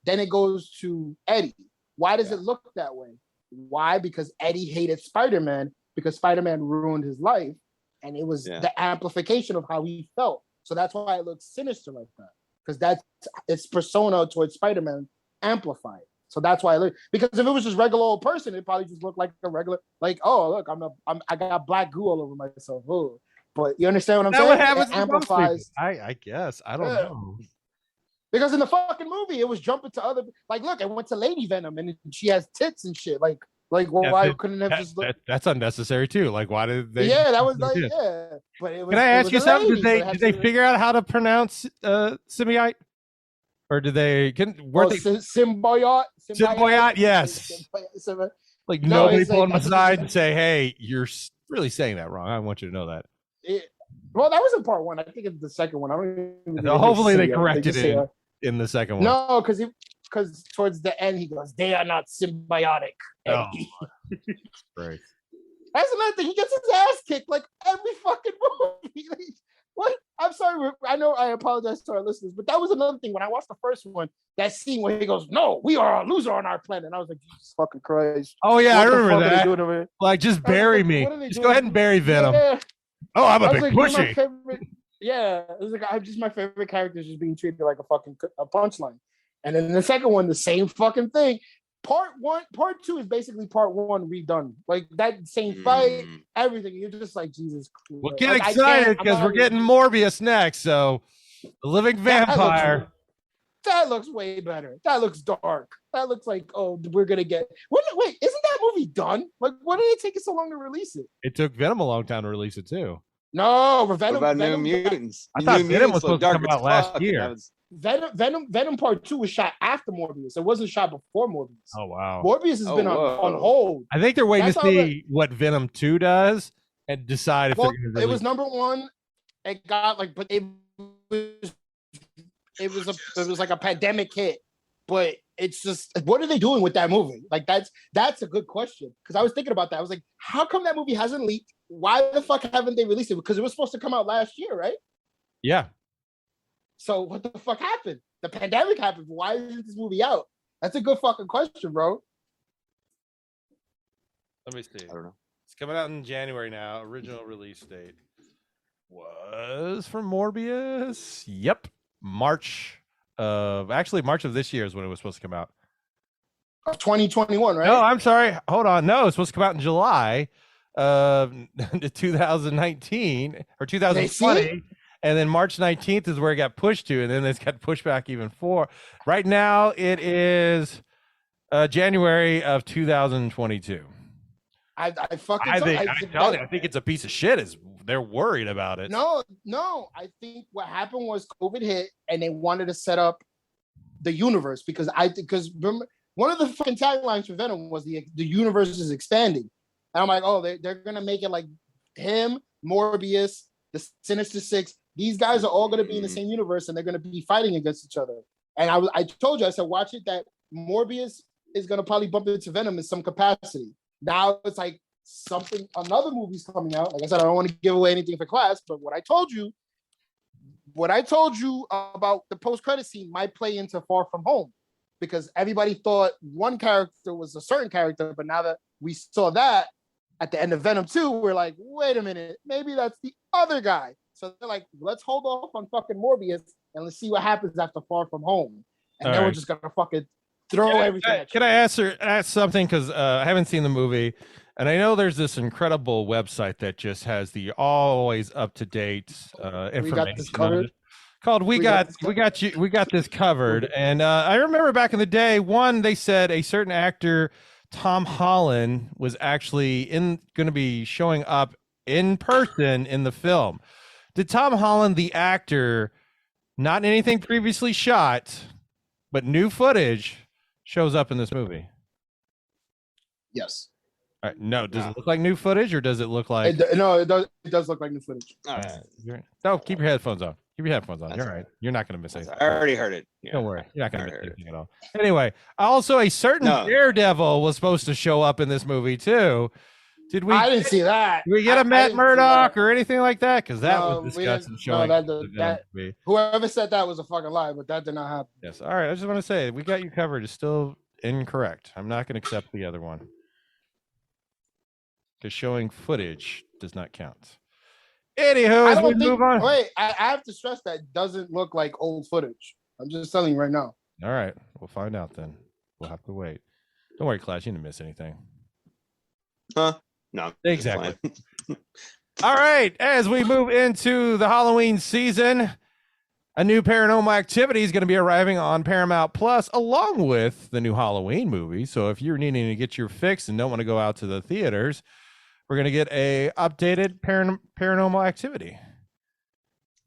Then it goes to Eddie. Why does it look that way? Why? Because Eddie hated Spider-Man because Spider-Man ruined his life, and it was the amplification of how he felt. So that's why it looks sinister like that, because that's its persona towards Spider-Man amplified. So that's why because if it was just regular old person, it probably just looked like a regular, like, oh look, I got black goo all over myself. Oh. But you understand what I'm saying? What happens? It amplifies. I guess I don't know. Because in the fucking movie, it was jumping to other, like, look, I went to Lady Venom and she has tits and shit. Like why couldn't it have just looked? That's unnecessary too. Like, why did they? Yeah, that was like, But it was, can I ask you something? Did they figure out how to pronounce symbiote, or did they? Symbiote? Symbiote, yes. Like nobody pulling my side and say, "Hey, you're really saying that wrong." I want you to know that. Well, that was in part one. I think it's the second one. I don't even hopefully they corrected it in the second one. No, because towards the end he goes, "They are not symbiotic." Oh, great. That's another thing. He gets his ass kicked like every fucking movie. Like, what? I'm sorry. I know. I apologize to our listeners, but that was another thing. When I watched the first one, that scene where he goes, "No, we are a loser on our planet," and I was like, "Jesus fucking Christ!" Oh yeah, what I remember that. Like, just bury me. Just go ahead and bury Venom. Yeah. Oh, I'm a big pushy. Yeah, it was like my favorite character is just being treated like a punchline. And then the second one, the same fucking thing. Part two is basically part one redone. Like that same fight, everything. You're just like, Jesus Christ. Well, get excited because we're getting Morbius next. So, the living vampire. That looks way better. That looks dark. That looks like, oh, we're gonna get. Wait, isn't that movie done? Like, why did it take so long to release it? It took Venom a long time to release it too. No, Venom. What about New Mutants? I thought Venom was supposed to come out last year. Venom Part 2 was shot after Morbius. It wasn't shot before Morbius. Oh wow. Morbius has been on hold. I think they're waiting to see what Venom 2 does and decide if they're going to release. It was number one. It got like, but it was like a pandemic hit. But it's just, what are they doing with that movie? Like that's a good question. Because I was thinking about that. I was like, how come that movie hasn't leaked? Why the fuck haven't they released it? Because it was supposed to come out last year, right? Yeah. So what the fuck happened? The pandemic happened. Why isn't this movie out? That's a good fucking question, bro. Let me see. I don't know. It's coming out in January now. Original release date was for Morbius. Yep. March of this year is when it was supposed to come out. Of 2021, right? No, I'm sorry. Hold on. No, it's supposed to come out in July of 2019 or 2020. And then March 19th is where it got pushed to, and then it's got pushed back even for. Right now, it is January of 2022. I think it's a piece of shit. They're worried about it. No. I think what happened was COVID hit, and they wanted to set up the universe because remember, one of the fucking taglines for Venom was the universe is expanding, and I'm like, oh, they're gonna make it like him, Morbius, the Sinister Six. These guys are all going to be in the same universe, and they're going to be fighting against each other. And I told you, I said, watch it, that Morbius is going to probably bump into Venom in some capacity. Now it's like another movie's coming out. Like I said, I don't want to give away anything for class, but what I told you about the post-credit scene might play into Far From Home, because everybody thought one character was a certain character, but now that we saw that at the end of Venom 2, we're like, wait a minute, maybe that's the other guy. So they're like, let's hold off on fucking Morbius and let's see what happens after Far From Home. And All then we're right. just gonna fucking throw everything at Can you. I ask something? Because I haven't seen the movie, and I know there's this incredible website that just has the always up to date information. We got this on covered. it. Called we got this covered. And I remember back in the day, they said a certain actor, Tom Holland, was actually going to be showing up in person in the film. Did Tom Holland, the actor, not anything previously shot, but new footage, shows up in this movie? Yes. All right, no, does it look like new footage, or does it look like? No, it does. It does look like new footage. All right. No, keep your headphones on. Keep your headphones on. That's You're all right. right. You're not going to miss anything. I already heard it. Yeah. Don't worry. You're not going to I miss heard anything at all. Anyway, also a certain No. Daredevil was supposed to show up in this movie too. Did we? I didn't see that. Did we get I a Matt didn't see Murdock that. or anything like that? Because that No, was we discussed didn't- and showing. no, in the that- movie. Whoever said that was a fucking lie, but that did not happen. Yes. All right. I just want to say we got you covered. Is still incorrect. I'm not going to accept the other one because showing footage does not count. Anywho, as we move on. Wait, I have to stress that doesn't look like old footage. I'm just telling you right now. All right, we'll find out then. We'll have to wait. Don't worry, Clash. You didn't miss anything. Huh? No. it's Exactly. fine. All right, as we move into the Halloween season, a new Paranormal Activity is going to be arriving on Paramount Plus, along with the new Halloween movie. So if you're needing to get your fix and don't want to go out to the theaters, we're going to get a updated Paranormal Activity.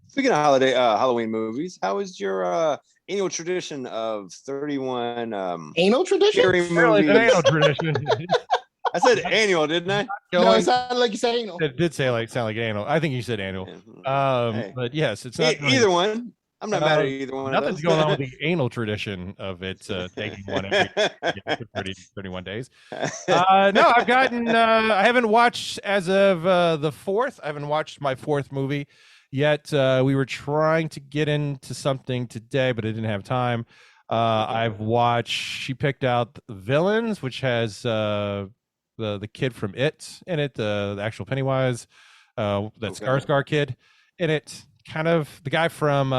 Speaking of holiday Halloween movies, how is your annual tradition of 31 Anal tradition? scary Apparently, movies? it's an annual tradition. I said annual, didn't I? No, it sounded like you said anal. It did sound like annual. I think you said annual. Hey. But yes, it's not Either one. I'm not mad at either one. Nothing's of going on with those. the anal tradition of it taking one every 31 days. No, I've gotten. I haven't watched as of the 4th. I haven't watched my 4th movie yet. We were trying to get into something today, but I didn't have time. I've watched. She picked out Villains, which has the kid from It in it, the actual Pennywise, that Scar kid in it. Kind of the guy from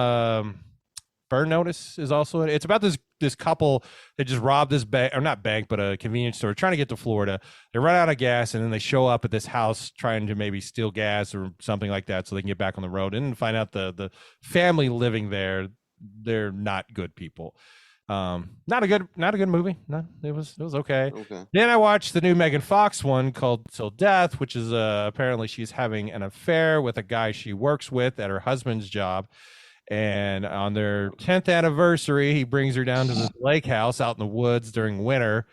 Burn Notice is also in it. It's about this couple that just robbed this bank, or not bank, but a convenience store, trying to get to Florida. They run out of gas, and then they show up at this house trying to maybe steal gas or something like that, so they can get back on the road. And then find out the family living there, they're not good people. Not a good movie. No, it was okay. Okay. Then I watched the new Megan Fox one called Till Death, which is apparently she's having an affair with a guy she works with at her husband's job. And on their 10th anniversary, he brings her down to this lake house out in the woods during winter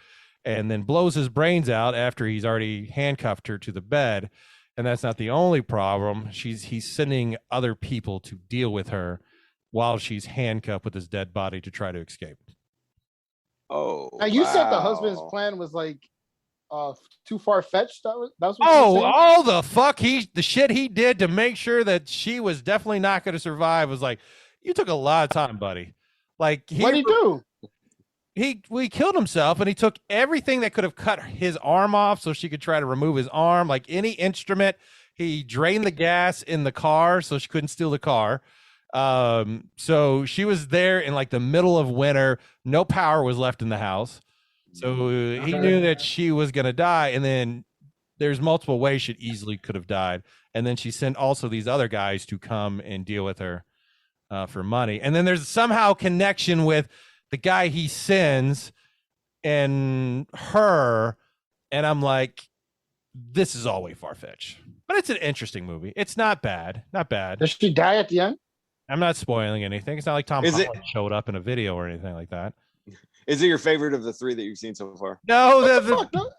and then blows his brains out after he's already handcuffed her to the bed. And that's not the only problem. He's sending other people to deal with her while she's handcuffed with his dead body to try to escape. Oh. Now you said the wow. husband's plan was like too far fetched. That's what you Oh, were saying? all the fuck the shit he did to make sure that she was definitely not going to survive was like, you took a lot of time, buddy. Like, What'd he do? he killed himself, and he took everything that could have cut his arm off so she could try to remove his arm, like any instrument. He drained the gas in the car so she couldn't steal the car. So she was there in like the middle of winter. No power was left in the house. So he knew that she was going to die. And then there's multiple ways she easily could have died. And then she sent also these other guys to come and deal with her for money. And then there's somehow connection with the guy he sends and her. And I'm like, this is all way far-fetched. But it's an interesting movie. It's not bad. Not bad. Does she die at the end? I'm not spoiling anything. It's not like Tom Holland showed up in a video or anything like that. Is it your favorite of the 3 that you've seen so far? No, Fuck, no.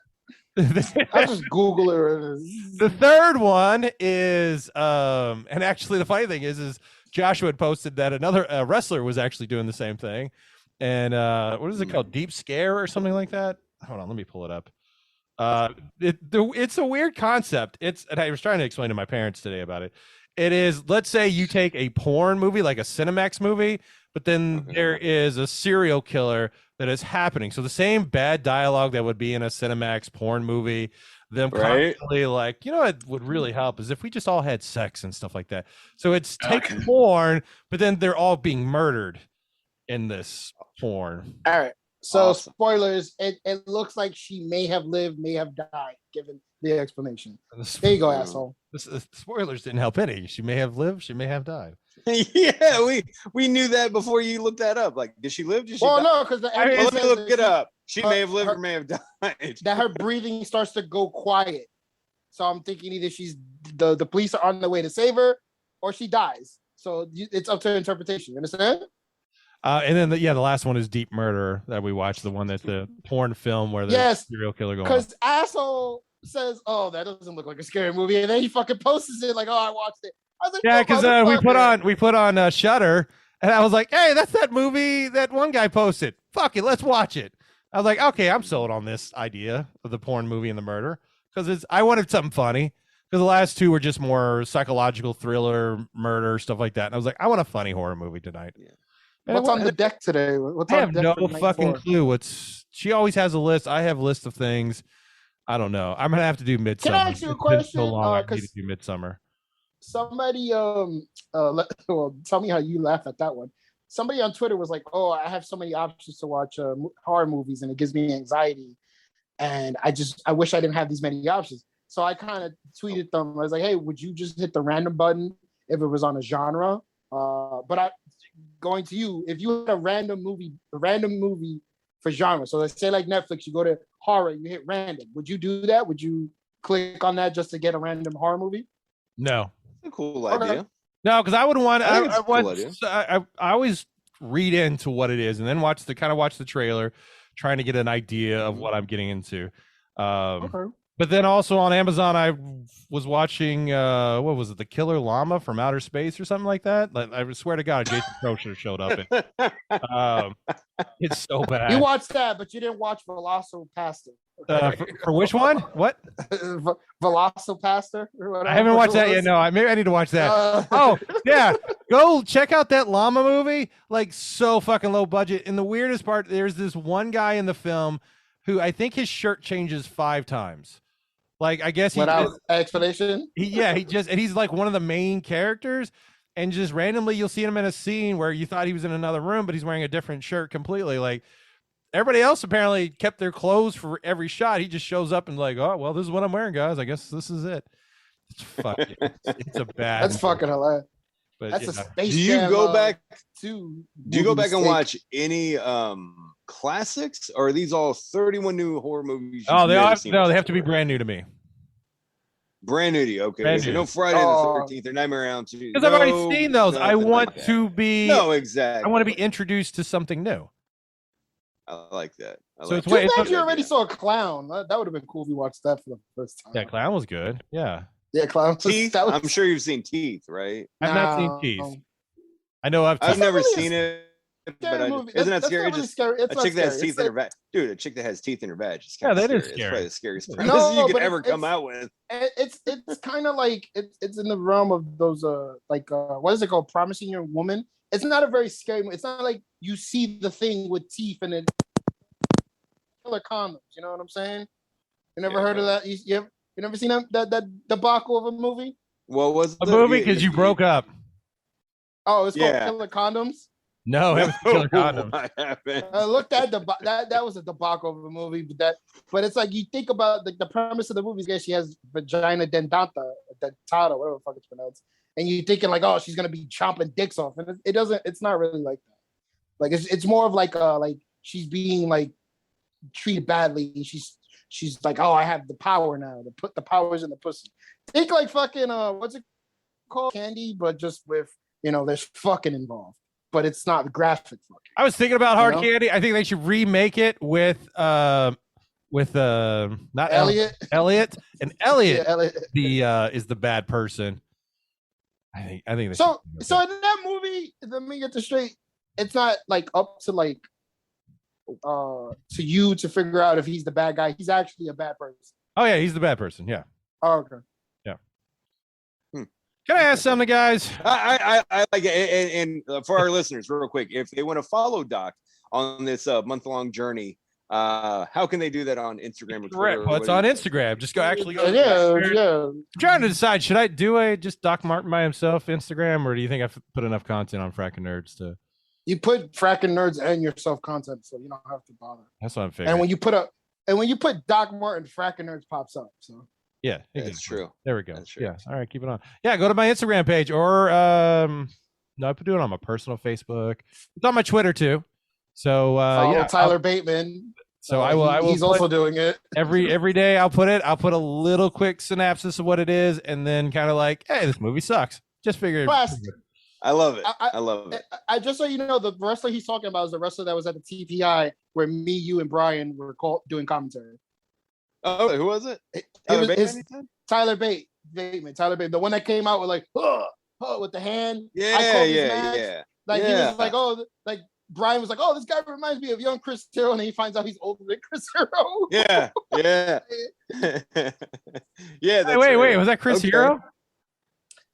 I'll just Google it. the third one is and actually the funny thing is Joshua had posted that another wrestler was actually doing the same thing. And what is it called? Deep Scare or something like that? Hold on, let me pull it up. It's a weird concept. And I was trying to explain to my parents today about it. It is, let's say you take a porn movie, like a Cinemax movie, but then there is a serial killer that is happening. So the same bad dialogue that would be in a Cinemax porn movie, them Right. constantly like, you know what would really help is if we just all had sex and stuff like that. So it's take Okay. porn, but then they're all being murdered in this porn. All right. So Awesome. spoilers. It looks like she may have lived, may have died, given the explanation. And the There you go, Mm. asshole. the spoilers didn't help any. She may have lived, she may have died. Yeah, we knew that before you looked that up. Like, did she live? Did she Well, die? no, because the I mean, ending Well, let me says look that it up. She her- may have lived her- or may have died. that her breathing starts to go quiet. So I'm thinking either she's the police are on the way to save her, or she dies. So it's up to interpretation. You understand? And then the last one is Deep Murder that we watched, the one that's the porn film where the Yes, serial killer going on. because asshole says, "Oh, that doesn't look like a scary movie," and then he fucking posts it like, "Oh, I watched it." I was like, Yeah, "You because we put on Shutter, and I was like, "Hey, that's that movie that one guy posted. Fuck it, let's watch it." I was like, "Okay, I'm sold on this idea of the porn movie and the murder because I wanted something funny because the last two were just more psychological thriller, murder stuff like that." And I was like, "I want a funny horror movie tonight." Yeah. And What's it on wa- the deck today? What's I on have deck no for night fucking 4? clue. She always has a list. I have a list of things. I don't know. I'm gonna have to do Midsummer. ask you a It's been so question? long. I need 'Cause to do Midsummer. Somebody well, tell me how you laugh at that one. Somebody on Twitter was like, "Oh, I have so many options to watch horror movies, and it gives me anxiety, and I wish I didn't have these many options." So I kind of tweeted them. I was like, "Hey, would you just hit the random button if it was on a genre?" But going to you, if you had a random movie for genre. So let's say like Netflix, you go to horror, you hit random. Would you do that? Would you click on that just to get a random horror movie? No. A cool Okay. idea. No, because I would want. I think it's a cool idea. I always read into what it is, and then watch the trailer, trying to get an idea of what I'm getting into. Okay. But then also on Amazon, I was watching what was it, The Killer Llama from Outer Space or something like that. Like, I swear to God, Jason Crocer showed up. And, it's so bad. You watched that, but you didn't watch Velocipastor. For which one? What? Velocipastor? Or whatever I haven't it watched that was. yet. No, maybe I need to watch that. Oh, Yeah, go check out that llama movie. Like, so fucking low budget. And the weirdest part, there's this one guy in the film who I think his shirt changes 5 times. Like, I guess without explanation. and he's like one of the main characters, and just randomly you'll see him in a scene where you thought he was in another room, but he's wearing a different shirt completely. Like, everybody else apparently kept their clothes for every shot. He just shows up and like, "Oh, well, this is what I'm wearing, guys. I guess this is it." It's fucking, it's a bad. That's movie. fucking hilarious. But, That's a yeah. space. Do you Jam, go back? to Do you go movie back and mistake. watch any classics, or are these all 31 new horror movies? Oh, you've they never are, seen no, they have to be before? brand new to me. Brand new to you. Okay, Brand so new. no Friday Oh. the 13th or Nightmare on 2. Because I've already seen those. I nothing want like that. to be. No, exactly. I want to be introduced to something new. I like that. So it's Too way- bad you already saw Clown. That would have been cool if you watched that for the first time. Yeah, Clown was good. Yeah, Yeah, Clown. Teeth. That was- I'm sure you've seen Teeth, right? I've not seen No. Teeth. I know I've. I've not never really a seen it, but Scary movie. isn't that That's scary? not really Just scary. It's a not chick that has scary. teeth in her vag. Dude, a chick that has teeth in her vag. Is Yeah, kinda that is scary. scary. It's probably the scariest No, premise you could but ever come it's- out with. It's kind of like it's in the realm of those what is it called? Promising Young Woman. It's not a very scary movie. It's not like you see the thing with teeth and it killer condoms. You know what I'm saying? You never Yeah, heard of bro. that? You never seen that debacle of a movie? What was a movie because you broke up. Oh, it's called Yeah. Killer Condoms. No, it was Killer Condom. I haven't. I looked at that was a debacle of a movie, but it's like you think about the premise of the movie is that she has vagina dentata, whatever the fuck it's pronounced, and you're thinking like, oh, she's gonna be chomping dicks off, and it doesn't. It's not really like that. Like it's more of like she's being like treated badly. And she's like, oh, I have the power now to put the powers in the pussy. Think like fucking what's it called, Candy, but just with there's fucking involved. But it's not graphic fucking. I was thinking about Hard You know? Candy. I think they should remake it with not Elliot. Elliot, and Elliot Yeah, Elliot. is the bad person. I think they So should. in that movie, let me get this straight. It's not like up to like to you to figure out if he's the bad guy. He's actually a bad person. Oh yeah, he's the bad person. Yeah. Oh, okay. Can I ask something, guys? I like it. And for our listeners, real quick, if they want to follow Doc on this month-long journey How can they do that on Instagram or Twitter? Correct. Well, it's on Instagram. Just go actually go. Yeah. I'm trying to decide, should I do a just Doc Martin by himself Instagram, or do you think I've put enough content on Fracking Nerds to? You put Fracking Nerds and yourself content, so you don't have to bother. That's what I'm figuring. And when you put Doc Martin, Fracking Nerds pops up. So yeah, exactly. That's true. There we go. That's true. Yeah. All right, keep it on. Yeah, go to my Instagram page, or no, I put it on my personal Facebook. It's on my Twitter too. So follow Tyler Bateman. So I will. He's also doing it every day. I'll put a little quick synopsis of what it is, and then kind of like, hey, this movie sucks. Just figured. I love it. I love it. I just so you know, the wrestler he's talking about is the wrestler that was at the TPI where me, you, and Brian were doing commentary. Oh, who was it? Tyler Bateman. Tyler Bateman, the one that came out with like, with the hand. Yeah. Like he was like, like Brian was like, this guy reminds me of young Chris Hero, and then he finds out he's older than Chris Hero. Yeah. Yeah. Wait, was that Chris Hero?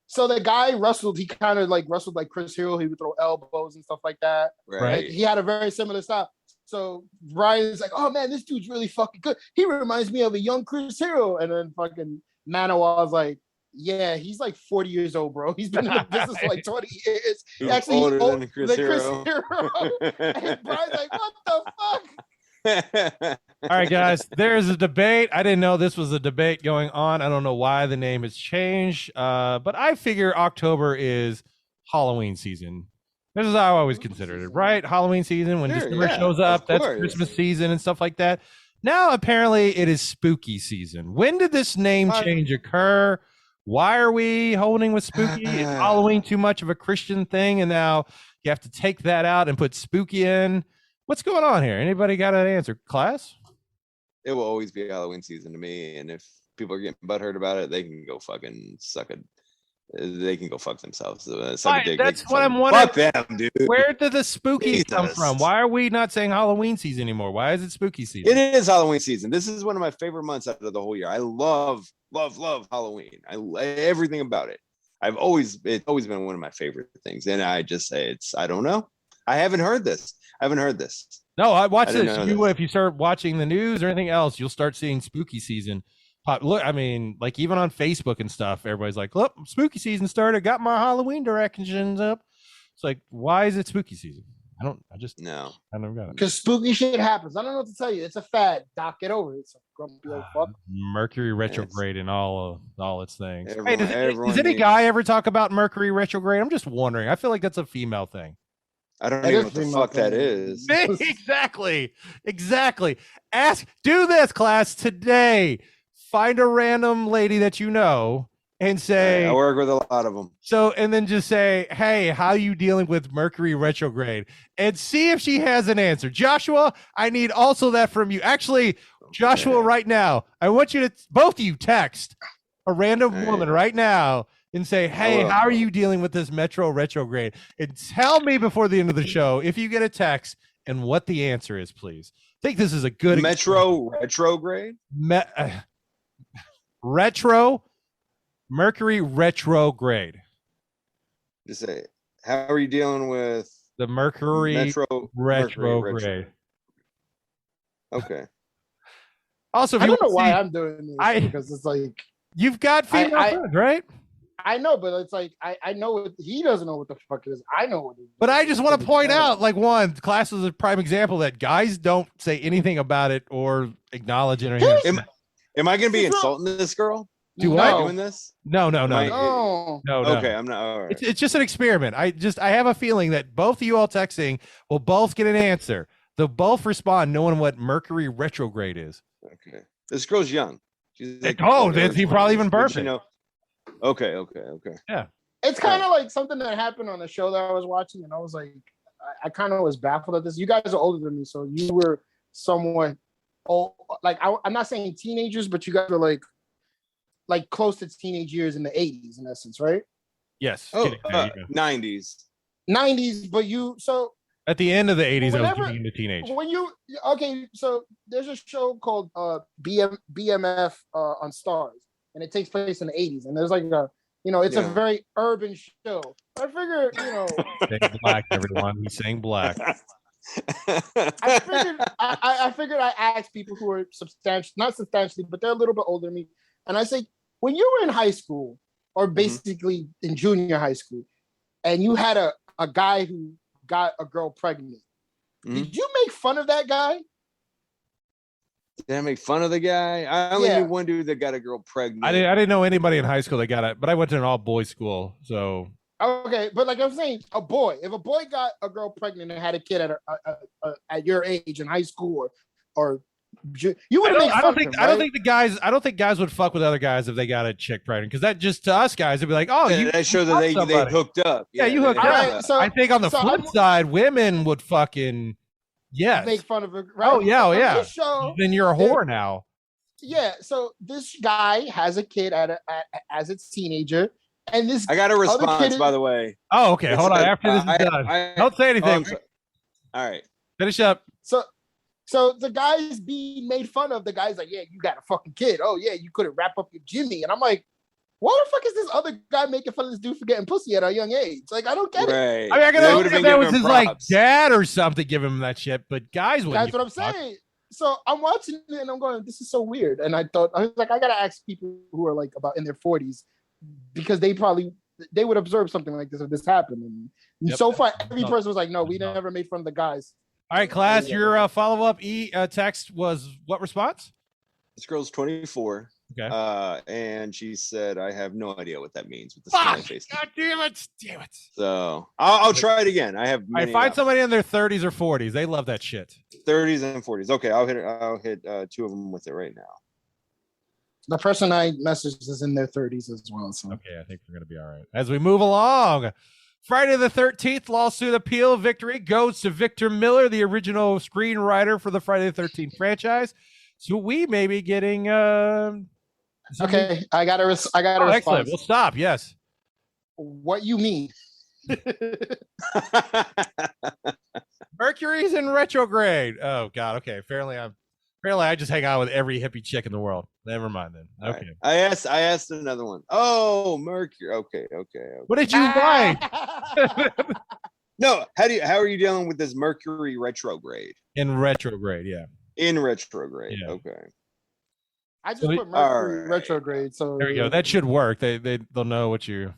So the guy wrestled. He kind of like wrestled like Chris Hero. He would throw elbows and stuff like that. Right. Like, he had a very similar style. So Brian's like, oh man, this dude's really fucking good. He reminds me of a young Chris Hero. And then fucking Manoa was like, yeah, he's like 40 years old, bro. He's been in the business for like 20 years. He's actually older older than Chris Hero. And Brian's like, what the fuck? All right, guys, there's a debate. I didn't know this was a debate going on. I don't know why the name has changed, but I figure October is Halloween season. This is how I always considered it, right? Halloween season, when December shows up, that's Christmas season and stuff like that. Now, apparently, it is spooky season. When did this name change occur? Why are we holding with spooky? Is Halloween too much of a Christian thing, and now you have to take that out and put spooky in? What's going on here? Anybody got an answer? Class? It will always be Halloween season to me, and if people are getting butthurt about it, they can go fucking suck it. They can go fuck themselves. That's what I'm wondering. Fuck them, dude. Where did the spooky come from? Why are we not saying Halloween season anymore? Why is it spooky season? It is Halloween season. This is one of my favorite months out of the whole year. I love Halloween. Everything about it. It's always been one of my favorite things. And I just say I don't know. I haven't heard this. No, I watch this. If you start watching the news or anything else, you'll start seeing spooky season pop. Look, I mean, like even on Facebook and stuff, everybody's like, look, spooky season started. Got my Halloween directions up. It's like, why is it spooky season? I never got it. Because spooky shit happens. I don't know what to tell you. It's a fad. Doc, get over it. It's a grumpy old fuck. Mercury retrograde and all its things. Does any guy ever talk about Mercury retrograde? I'm just wondering. I feel like that's a female thing. I don't know what the fuck that is. Exactly. Do this, class, today. Find a random lady that you know and say, I work with a lot of them. So, and then just say, hey, how are you dealing with Mercury retrograde? And see if she has an answer. Joshua, I need also that from you. Actually, Joshua, right now, I want you to both of you text a random woman right now and say, hey, how are you dealing with this Metro retrograde? And tell me before the end of the show if you get a text and what the answer is, please. I think this is a good retrograde. Mercury retrograde. Just say, how are you dealing with the Mercury retrograde? Okay. Also, I don't know why I'm doing this because it's like you've got female friends, right? I know, but it's like I know he doesn't know what the fuck it is. I know what it is. But I just want to point out, like, class is a prime example that guys don't say anything about it or acknowledge it. Or anything. Am I going to be insulting this girl? Am I doing this? No. No. Okay, I'm not. All right. It's just an experiment. I have a feeling that both of you all texting will both get an answer. They'll both respond knowing what Mercury retrograde is. Okay. This girl's young. She's like, he probably even perfect. Okay. Yeah. It's kind of like something that happened on a show that I was watching, and I was like, I kind of was baffled at this. You guys are older than me, so you were somewhat old. Like, I'm not saying teenagers, but you guys are like close to teenage years in the 80s, in essence, right? Yes. 90s. 90s, but at the end of the 80s, I was getting into teenage. So there's a show called BMF on Stars, and it takes place in the 80s, and there's like it's a very urban show. I figure, Saying black, everyone. He's saying black. I figured I asked people who are not substantially, but they're a little bit older than me, and I say, when you were in high school, or basically in junior high school, and you had a guy who got a girl pregnant, did you make fun of that guy? Did I make fun of the guy? I only knew one dude that got a girl pregnant. I didn't know anybody in high school that got it, but I went to an all boys school, so. Okay, but like I'm saying, if a boy got a girl pregnant and had a kid at your age in high school, or you would make fun of him, right? I don't think guys would fuck with other guys if they got a chick pregnant, because that just to us guys, it'd be like, oh, that shows that they hooked up. Yeah, you hooked up. Right, so, I think on the flip side, women would fucking make fun of it. Right? Oh yeah. Show, then you're a whore now. Yeah. So this guy has a kid as a teenager. And this I got a response, by the way. Oh, okay. Hold on. After this is done, don't say anything. All right. Finish up. So the guy's being made fun of. The guy's like, yeah, you got a fucking kid. Oh, yeah, you couldn't wrap up your Jimmy. And I'm like, why the fuck is this other guy making fun of this dude for getting pussy at a young age? Like, I don't get it. I mean, I can understand if that was his like dad or something giving him that shit, but guys wouldn't. That's what I'm saying. So I'm watching it and I'm going, this is so weird. And I was like, I gotta ask people who are like about in their 40s, because they would observe something like this if this happened. And so far, every person was like, no, we never made fun of the guys. All right, class, your follow-up text was what response? This girl's 24. Okay. And she said, I have no idea what that means with the smiley face. God damn it. So I'll try it again. I have many. I find somebody in their 30s or 40s. They love that shit. 30s and 40s. Okay, I'll hit two of them with it right now. The person I messaged is in their 30s as well. So. Okay, I think we're going to be all right. As we move along, Friday the 13th lawsuit appeal victory goes to Victor Miller, the original screenwriter for the Friday the 13th franchise. So we may be getting... okay, I got a response. Excellent. We'll stop, yes. What you mean? Mercury's in retrograde. Oh, God, okay. Apparently I just hang out with every hippie chick in the world. Never mind then. Okay. Right. I asked another one. Oh, Mercury. Okay. What did you write? No, how are you dealing with this Mercury retrograde? In retrograde, yeah. In retrograde. Yeah. Okay. I just put Mercury retrograde. So there you go. That should work. They'll know what they're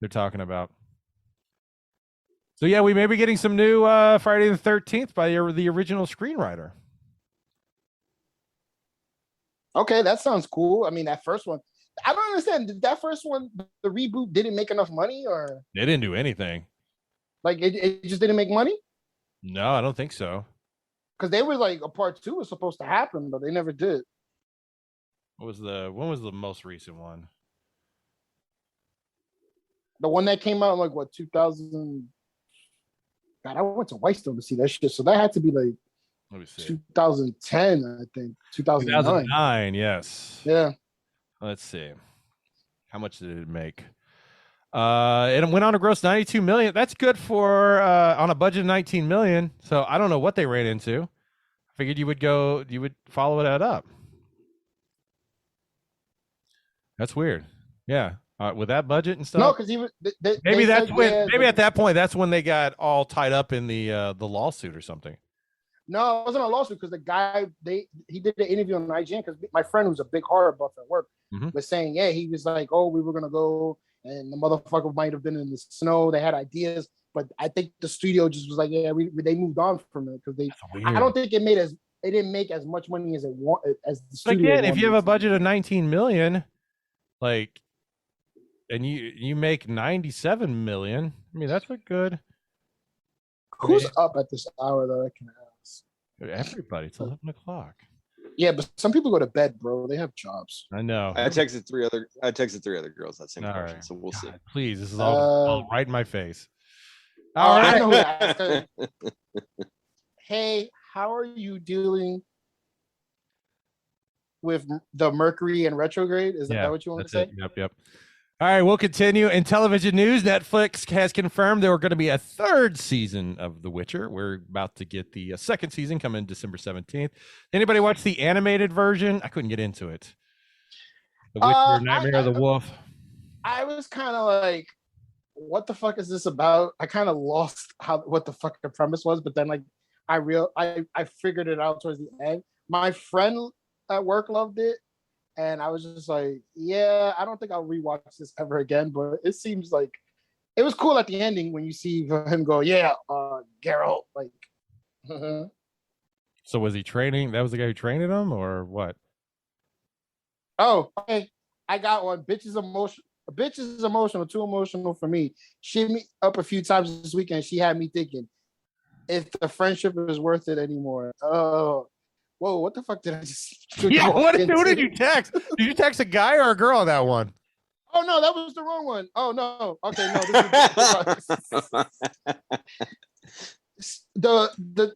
talking about. So yeah, we may be getting some new Friday the 13th by the original screenwriter. Okay, that sounds cool. I mean, that first one, I don't understand. Did that first one, the reboot, didn't make enough money, or they didn't do anything? Like it just didn't make money? No, I don't think so. Because they were like a part 2 was supposed to happen, but they never did. When was the most recent one? The one that came out in like what 2000? God, I went to Whitestone to see that shit, so that had to be like. Let me see. 2010, I think. 2009, yes. Yeah. Let's see. How much did it make? It went on to gross 92 million. That's good for on a budget of 19 million. So I don't know what they ran into. I figured you would follow that up. That's weird. Yeah. With that budget and stuff. No, because maybe at that point that's when they got all tied up in the lawsuit or something. No, it wasn't a lawsuit because the guy he did the interview on IGN because my friend who's a big horror buff at work was saying, yeah, he was like, oh, we were gonna go and the motherfucker might have been in the snow. They had ideas, but I think the studio just was like, yeah, they moved on from it because I don't think it didn't make as much money as the studio. Again, if you have a budget of 19 million, like, and you make 97 million, I mean that's what good. Who's up at this hour though? I can ask. Everybody, it's 11 o'clock. Yeah, but some people go to bed, bro. They have jobs. I know. I texted three other girls that same question, right. so we'll see. Please, this is all right in my face. All right. I know who to ask. Hey, how are you dealing with the Mercury and retrograde? Is that what you want to say? Yep. All right, we'll continue. In television news, Netflix has confirmed there are going to be a third season of The Witcher. We're about to get the second season coming December 17th. Anybody watch the animated version? I couldn't get into it. The Witcher, Nightmare of the Wolf. I was kind of like, what the fuck is this about? I kind of lost what the fuck the premise was, but then like I figured it out towards the end. My friend at work loved it, and I was just like, yeah, I don't think I'll rewatch this ever again. But it seems like it was cool at the ending when you see him go, yeah, Geralt, like. So was he training? That was the guy who trained him, or what? Oh, okay. I got one. Bitch is emotional. A bitch is emotional. Too emotional for me. She hit me up a few times this weekend. She had me thinking, if the friendship is worth it anymore. Oh, whoa! What the fuck did I just? Yeah, what did you text? Did you text a guy or a girl on that one? Oh no, that was the wrong one. Oh no. Okay, no.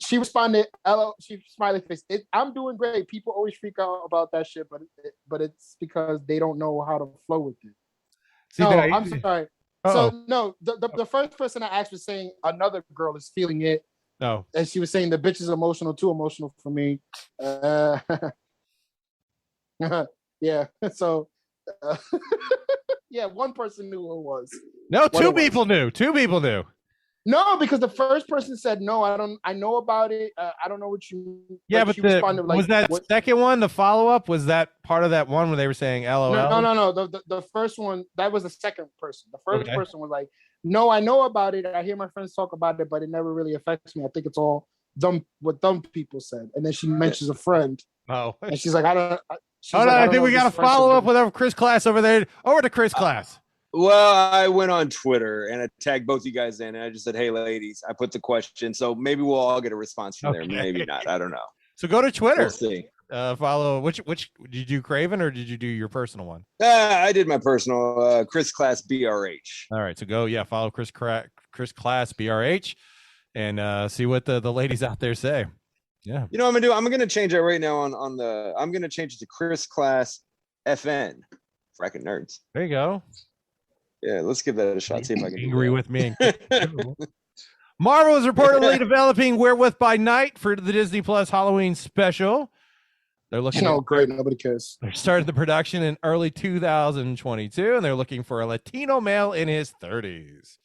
She responded. Hello. She smiley face. I'm doing great. People always freak out about that shit, but it's because they don't know how to flow with it. See, no, I'm sorry. Uh-oh. So no, the first person I asked was saying another girl is feeling it. No, and she was saying the bitch is emotional, too emotional for me. Yeah. So yeah, one person knew who it was. No, two people knew. Two people knew. No, because the first person said no. I know about it. I don't know what you. Yeah, but was that second one the follow up? Was that part of that one where they were saying LOL? No. The first one, that was the second person. The first person was like, no, I know about it. I hear my friends talk about it, but it never really affects me. I think it's all what dumb people said. And then she mentions a friend. Oh, and she's like, I think we got to follow up with our Chris Class over there. Over to Chris Class. Well, I went on Twitter and I tagged both you guys in, and I just said, "Hey, ladies," I put the question, so maybe we'll all get a response from there. Maybe not. I don't know. So go to Twitter. We'll see. Follow which did you do, Craven, or did you do your personal one? I did my personal Chris Class BRH. All right, so go follow Chris Class BRH and see what the ladies out there say. Yeah. You know what I'm gonna do? I'm gonna change it right now on the. I'm gonna change it to Chris Class FN. Fracking nerds. There you go. Yeah, let's give that a shot. See if I can agree with me. Marvel is reportedly developing Werewolf by Night for the Disney Plus Halloween special. They're looking. Great. Nobody cares. They're starting the production in early 2022, and they're looking for a Latino male in his 30s.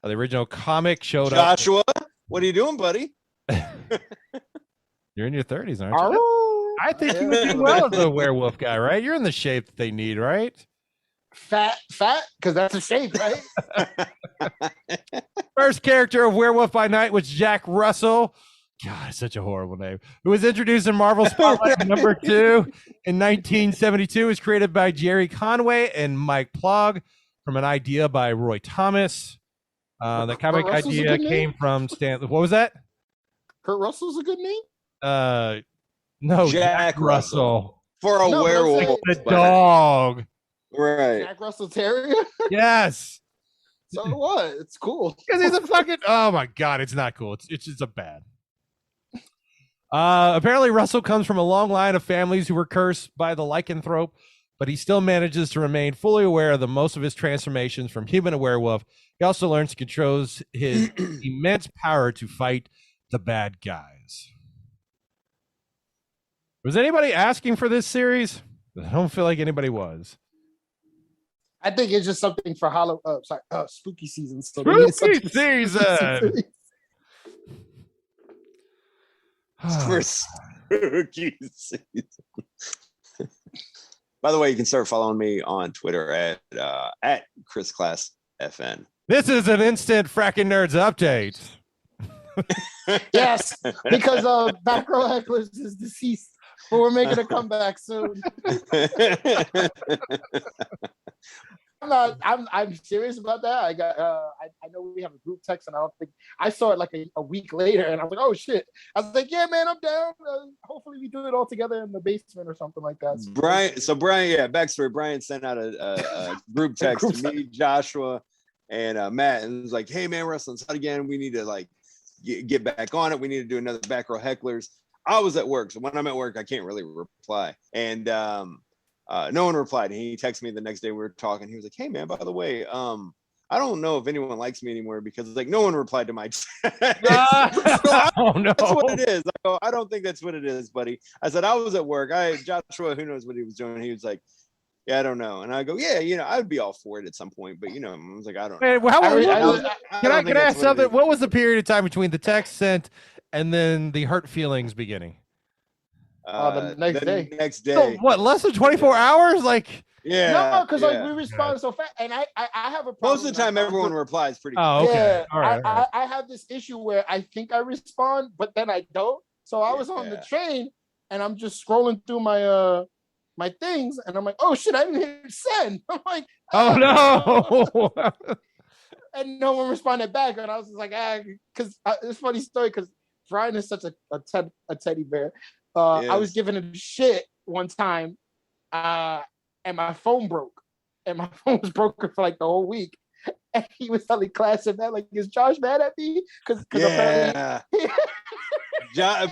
The original comic showed up. Joshua, what are you doing, buddy? You're in your 30s, aren't you? I think you would do well as a werewolf guy, right? You're in the shape that they need, right? Fat, because that's a shape, right? First character of Werewolf by Night was Jack Russell. God, such a horrible name. Who was introduced in Marvel Spotlight #2 in 1972. Was created by Jerry Conway and Mike Plog from an idea by Roy Thomas. The comic idea came from Stan. What was that? Kurt Russell's a good name? No, Jack Russell. For a werewolf. The dog. Right. Jack Russell Terrier? Yes. So what? It's cool. Because he's a fucking. Oh my God, it's not cool. It's just a bad. Apparently, Russell comes from a long line of families who were cursed by the lycanthrope, but he still manages to remain fully aware of most of his transformations from human to werewolf. He also learns to control his immense power to fight the bad guys. Was anybody asking for this series? I don't feel like anybody was. I think it's just something for spooky season. So spooky season. For spooky season. By the way, you can start following me on Twitter at Chris Class FN. This is an instant Fracking Nerds update. Yes, because Back Row Hecklers is deceased, but we're making a comeback soon. I'm serious about that. I know we have a group text, and I saw it like a week later, and I was like, oh shit. I was like, yeah, man, I'm down. Hopefully we do it all together in the basement or something like that. Brian, backstory. Brian sent out a group text to me, Joshua, and Matt, and was like, hey man, wrestling's hot again. We need to get back on it. We need to do another Back Row Hecklers. I was at work, so when I'm at work, I can't really reply. And no one replied. And he texted me the next day. We were talking. He was like, hey man, by the way, I don't know if anyone likes me anymore because no one replied to my text. Oh no, that's what it is. I don't think that's what it is, buddy. I said I was at work. Joshua, who knows what he was doing? He was like, yeah, I don't know. And I go, yeah, I would be all for it at some point, but I was like, I don't know. Can I ask something? What was the period of time between the text sent and then the hurt feelings beginning. The next day. Next day. So what? Less than 24 hours? Like, Yeah. No, because like we respond so fast, and I have a problem. Most of the time, everyone replies pretty. oh, okay. Yeah, All right. all right. I have this issue where I think I respond, but then I don't. So I was on the train, and I'm just scrolling through my my things, and I'm like, oh shit, I didn't hit send. I'm like, Oh no. and no one responded back, and I was just like, because it's a funny story because Brian is such a teddy bear. I was giving him shit one time, and my phone broke, and my phone was broken for like the whole week. And he was telling class and that, like, is Josh mad at me? Because apparently,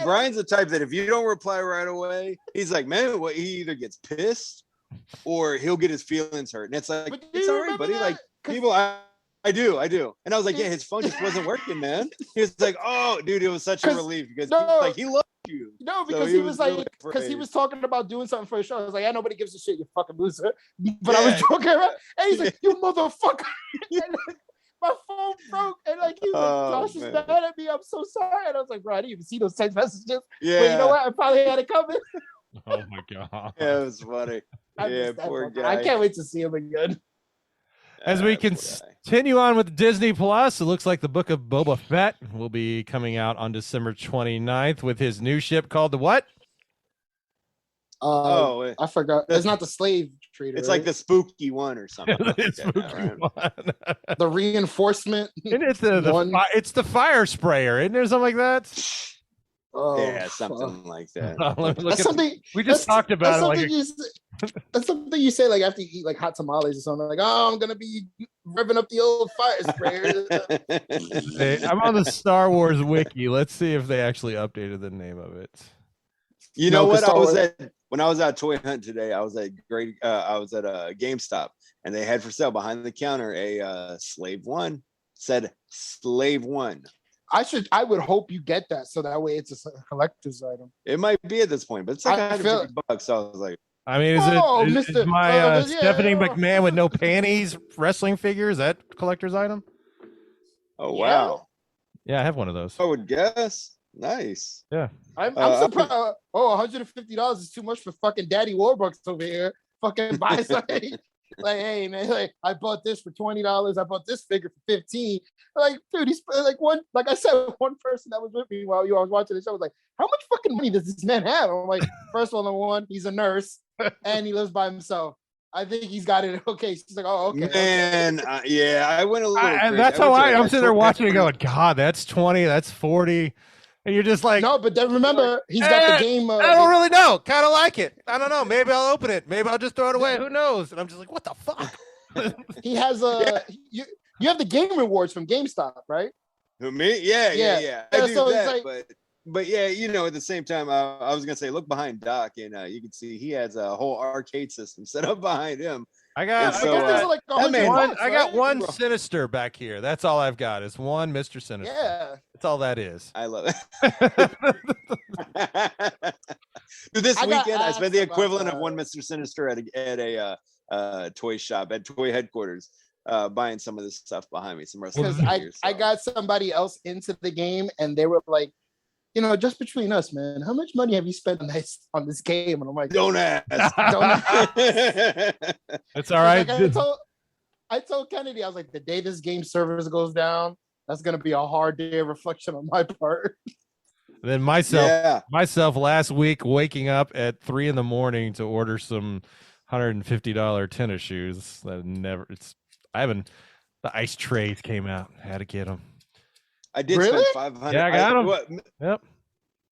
Brian's the type that if you don't reply right away, he's like, man, what? He either gets pissed or he'll get his feelings hurt, and it's like, it's all right, buddy. Like people, I do, and I was like, yeah, his phone just wasn't working, man. He was like, oh, dude, it was such a relief because he loved you. No, because he was like, because he was talking about doing something for a show. I was like, yeah, nobody gives a shit, you fucking loser. But I was joking around, and he's like, you motherfucker. And my phone broke, and like he was like, Josh is mad at me. I'm so sorry. And I was like, bro, I didn't even see those text messages. Yeah. But you know what? I probably had it coming. Oh my god. Yeah, it was funny. Yeah, poor guy. I can't wait to see him again. As we continue on with Disney Plus, it looks like the book of Boba Fett will be coming out on December 29th with his new ship called the what? I forgot. It's not the slave trader. It's like the spooky one or something. The reinforcement. And it's it's the fire sprayer, isn't there something like that? Oh, yeah, something like that. That's something we just talked about it. That's something you say like after you eat like hot tamales or something. Like, oh, I'm gonna be revving up the old fire sprayer. Hey, I'm on the Star Wars wiki. Let's see if they actually updated the name of it. You know what? When I was at Toy Hunt today, I was at a GameStop, and they had for sale behind the counter a Slave One. Said Slave One. I would hope you get that so that way it's a collector's item. It might be at this point, but it's like $150. So I was like, I mean, is my Stephanie McMahon with no panties wrestling figure? Is that collector's item? Oh wow. Yeah, I have one of those. I would guess. Nice. Yeah. I'm surprised. $150 is too much for fucking Daddy Warbucks over here. Fucking buy something. Like, hey man, like I bought this for $20. I bought this figure for $15. Like, dude, he's like I said, one person that was with me while I was watching the show was like, how much fucking money does this man have? I'm like, first of all, number one, he's a nurse and he lives by himself. I think he's got it. Okay. She's like, oh, okay. Man, yeah, I went a little crazy. That's how I'm sitting there watching it going, God, that's 20, that's 40. And you're just like, no, but then remember, he's got the game. I don't really know. Kind of like it. I don't know. Maybe I'll open it. Maybe I'll just throw it away. Who knows? And I'm just like, what the fuck? He has you have the game rewards from GameStop, right? Who, me? Yeah. I do so that, like, but yeah, at the same time, I was gonna say, look behind Doc, and you can see he has a whole arcade system set up behind him. I got one Sinister back here. That's all I've got is one Mr. Sinister. Yeah. That's all that is. I love it. Dude, this weekend I spent the equivalent of one Mr. Sinister at a toy shop at toy headquarters, buying some of this stuff behind me. Some wrestling figures. I got somebody else into the game, and they were like, just between us, man, how much money have you spent on this game? And I'm like, don't ask. Don't ask. It's all right. I told Kennedy, I was like, the day this game service goes down, that's gonna be a hard day of reflection on my part. Then myself last week waking up at 3 a.m. to order some $150 tennis shoes. The ice trays came out. I had to get them. I did really? spend $500. Yeah, I got them. Yep.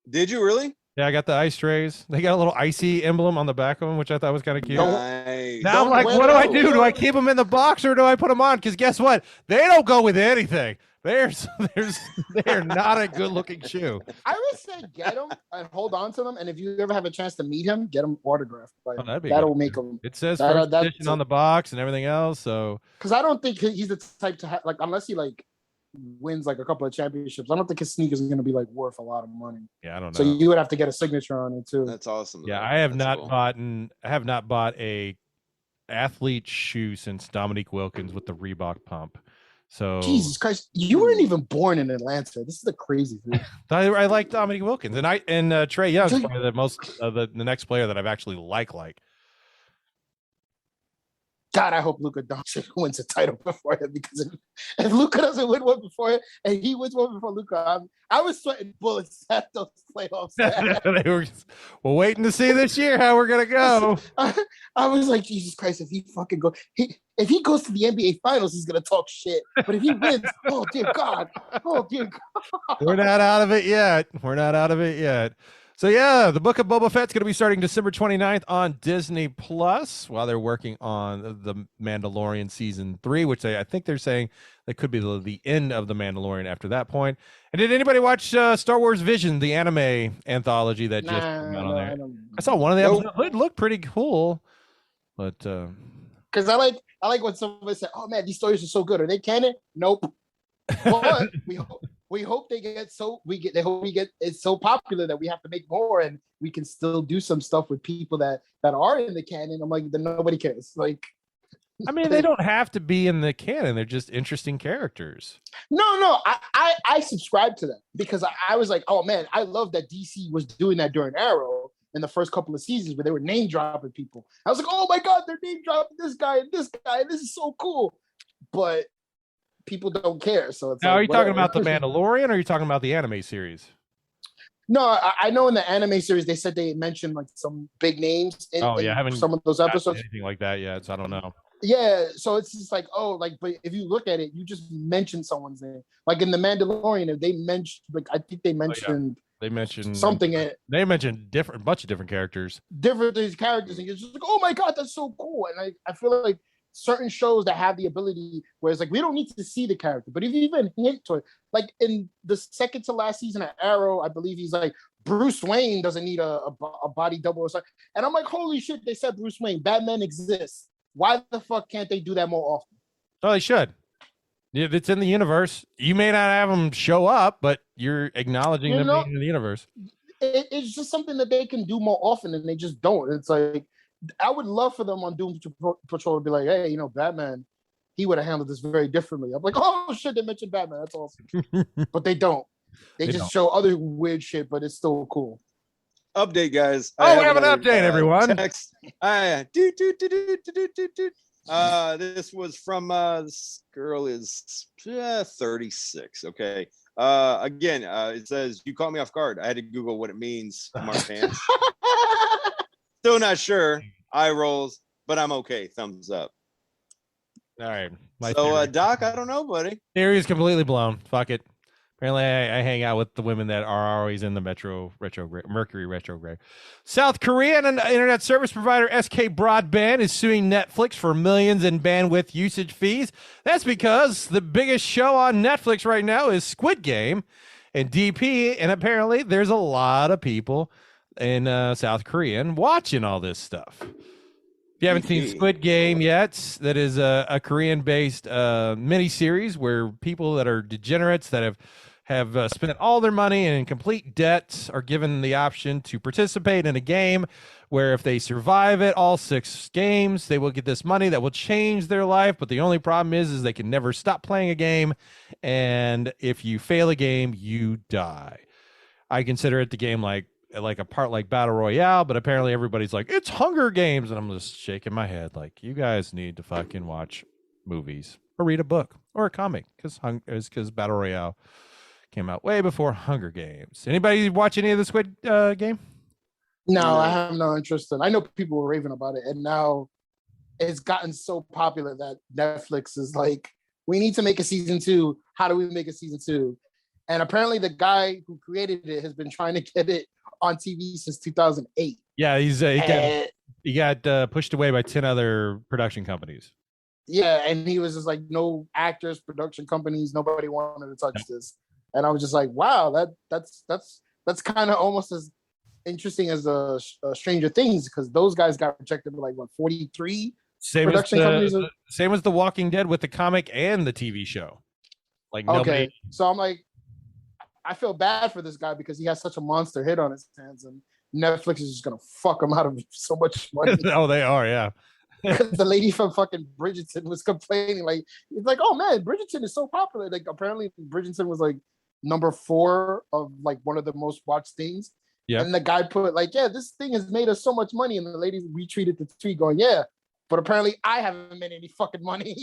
Did you really? Yeah, I got the ice trays. They got a little icy emblem on the back of them, which I thought was kind of cute. Nice. Now I'm like, what do I do? Do I keep them in the box or do I put them on? Because guess what? They don't go with anything. They're not a good looking shoe. I would say get them and hold on to them. And if you ever have a chance to meet him, get them autographed. That'll make them. It says first edition on the box and everything else. So because I don't think he's the type to have unless he wins a couple of championships. I don't think his sneakers are going to be worth a lot of money. Yeah, I don't know. So you would have to get a signature on it too. That's awesome. Yeah, I have not bought a athlete shoe since Dominique Wilkins with the Reebok pump. So Jesus Christ, you weren't even born in Atlanta. This is the crazy thing. I like Dominique Wilkins, and Trey Young's probably the most the next player that I've actually like. God, I hope Luka Doncic wins a title before him, because if Luka doesn't win one before him and he wins one before Luka, I was sweating bullets at those playoffs. They were waiting to see this year how we're gonna go. I was like, Jesus Christ, if he fucking if he goes to the NBA Finals, he's gonna talk shit. But if he wins, oh dear God, We're not out of it yet. So yeah, the Book of Boba Fett's going to be starting December 29th on Disney Plus, while they're working on the Mandalorian season 3, which I think they're saying that could be the end of the Mandalorian after that point. And did anybody watch Star Wars Vision, the anime anthology that just came out on there? I saw one of the episodes. It looked pretty cool, but because I like when somebody said, "Oh man, these stories are so good. Are they canon?" Nope. But we hope it's so popular that we have to make more, and we can still do some stuff with people that are in the canon. I'm like, then nobody cares. Like, I mean, they don't have to be in the canon. They're just interesting characters. No, I subscribe to that, because I was like, oh man, I love that DC was doing that during Arrow in the first couple of seasons, where they were name dropping people. I was like, oh my God, they're name dropping this guy and this guy, and this is so cool. But people don't care. So it's now, like, are you talking about the Mandalorian, or are you talking about the anime series? No, I know in the anime series they said they mentioned like some big names in I haven't some of those episodes. Anything like that yet, so I don't know. Yeah, so it's just like, oh, like, but if you look at it, you just mention someone's name. Like in the Mandalorian, if they mentioned, like, I think they mentioned something. They mentioned bunch of different characters. These characters, and you're just like, oh my God, that's so cool. And I feel like certain shows that have the ability where it's like, we don't need to see the character, but if you even hint to it, like in the second to last season of Arrow, I believe he's like, Bruce Wayne doesn't need a body double or something. And I'm like, holy shit, they said Bruce Wayne, Batman exists. Why the fuck can't they do that more often? Oh, they should. If it's in the universe, you may not have them show up, but you're acknowledging them being in the universe. It's just something that they can do more often, and they just don't. It's like, I would love for them on Doom Patrol to be like, hey, Batman, he would have handled this very differently. I'm like, oh shit, they mentioned Batman. That's awesome. But they don't. They just don't show other weird shit, but it's still cool. Update, guys. Oh, we have an update, everyone. Text. This was from this girl is 36. Okay. Again, it says, you caught me off guard. I had to Google what it means. Mark pants. Still not sure. Eye rolls, but I'm okay. Thumbs up. All right. So, Doc, I don't know, buddy. Theory is completely blown. Fuck it. Apparently, I hang out with the women that are always in the Mercury retrograde. South Korean internet service provider SK Broadband is suing Netflix for millions in bandwidth usage fees. That's because the biggest show on Netflix right now is Squid Game and DP, and apparently there's a lot of people in South Korea watching all this stuff. If you haven't seen Squid Game yet, that is a Korean-based miniseries where people that are degenerates that have spent all their money and in complete debt are given the option to participate in a game where if they survive it, all 6 games, they will get this money that will change their life. But the only problem is they can never stop playing a game. And if you fail a game, you die. I consider it the game like a part like Battle Royale, but apparently everybody's like, it's Hunger Games. And I'm just shaking my head like, you guys need to fucking watch movies or read a book or a comic because Battle Royale came out way before Hunger Games. Anybody watch any of the Squid Game? No, I have no interest in. I know people were raving about it, and now it's gotten so popular that Netflix is like, we need to make a season 2. How do we make a season 2? And apparently the guy who created it has been trying to get it on TV since 2008. Yeah, he got pushed away by 10 other production companies. Yeah, and he was just like, no actors, production companies, nobody wanted to touch this. And I was just like, wow, that's kind of almost as interesting as Stranger Things, because those guys got rejected by like, what, 43 production companies? Same as The Walking Dead with the comic and the TV show. Like, nobody. Okay, so I'm like, I feel bad for this guy because he has such a monster hit on his hands, and Netflix is just gonna fuck him out of so much money. Oh, they are, yeah. because the lady from fucking Bridgerton was complaining. Like, it's like, oh man, Bridgerton is so popular. Like, apparently Bridgerton was like number 4 of like one of the most watched things. Yeah. And the guy put like, yeah, this thing has made us so much money. And the lady retweeted the tweet going, yeah, but apparently I haven't made any fucking money.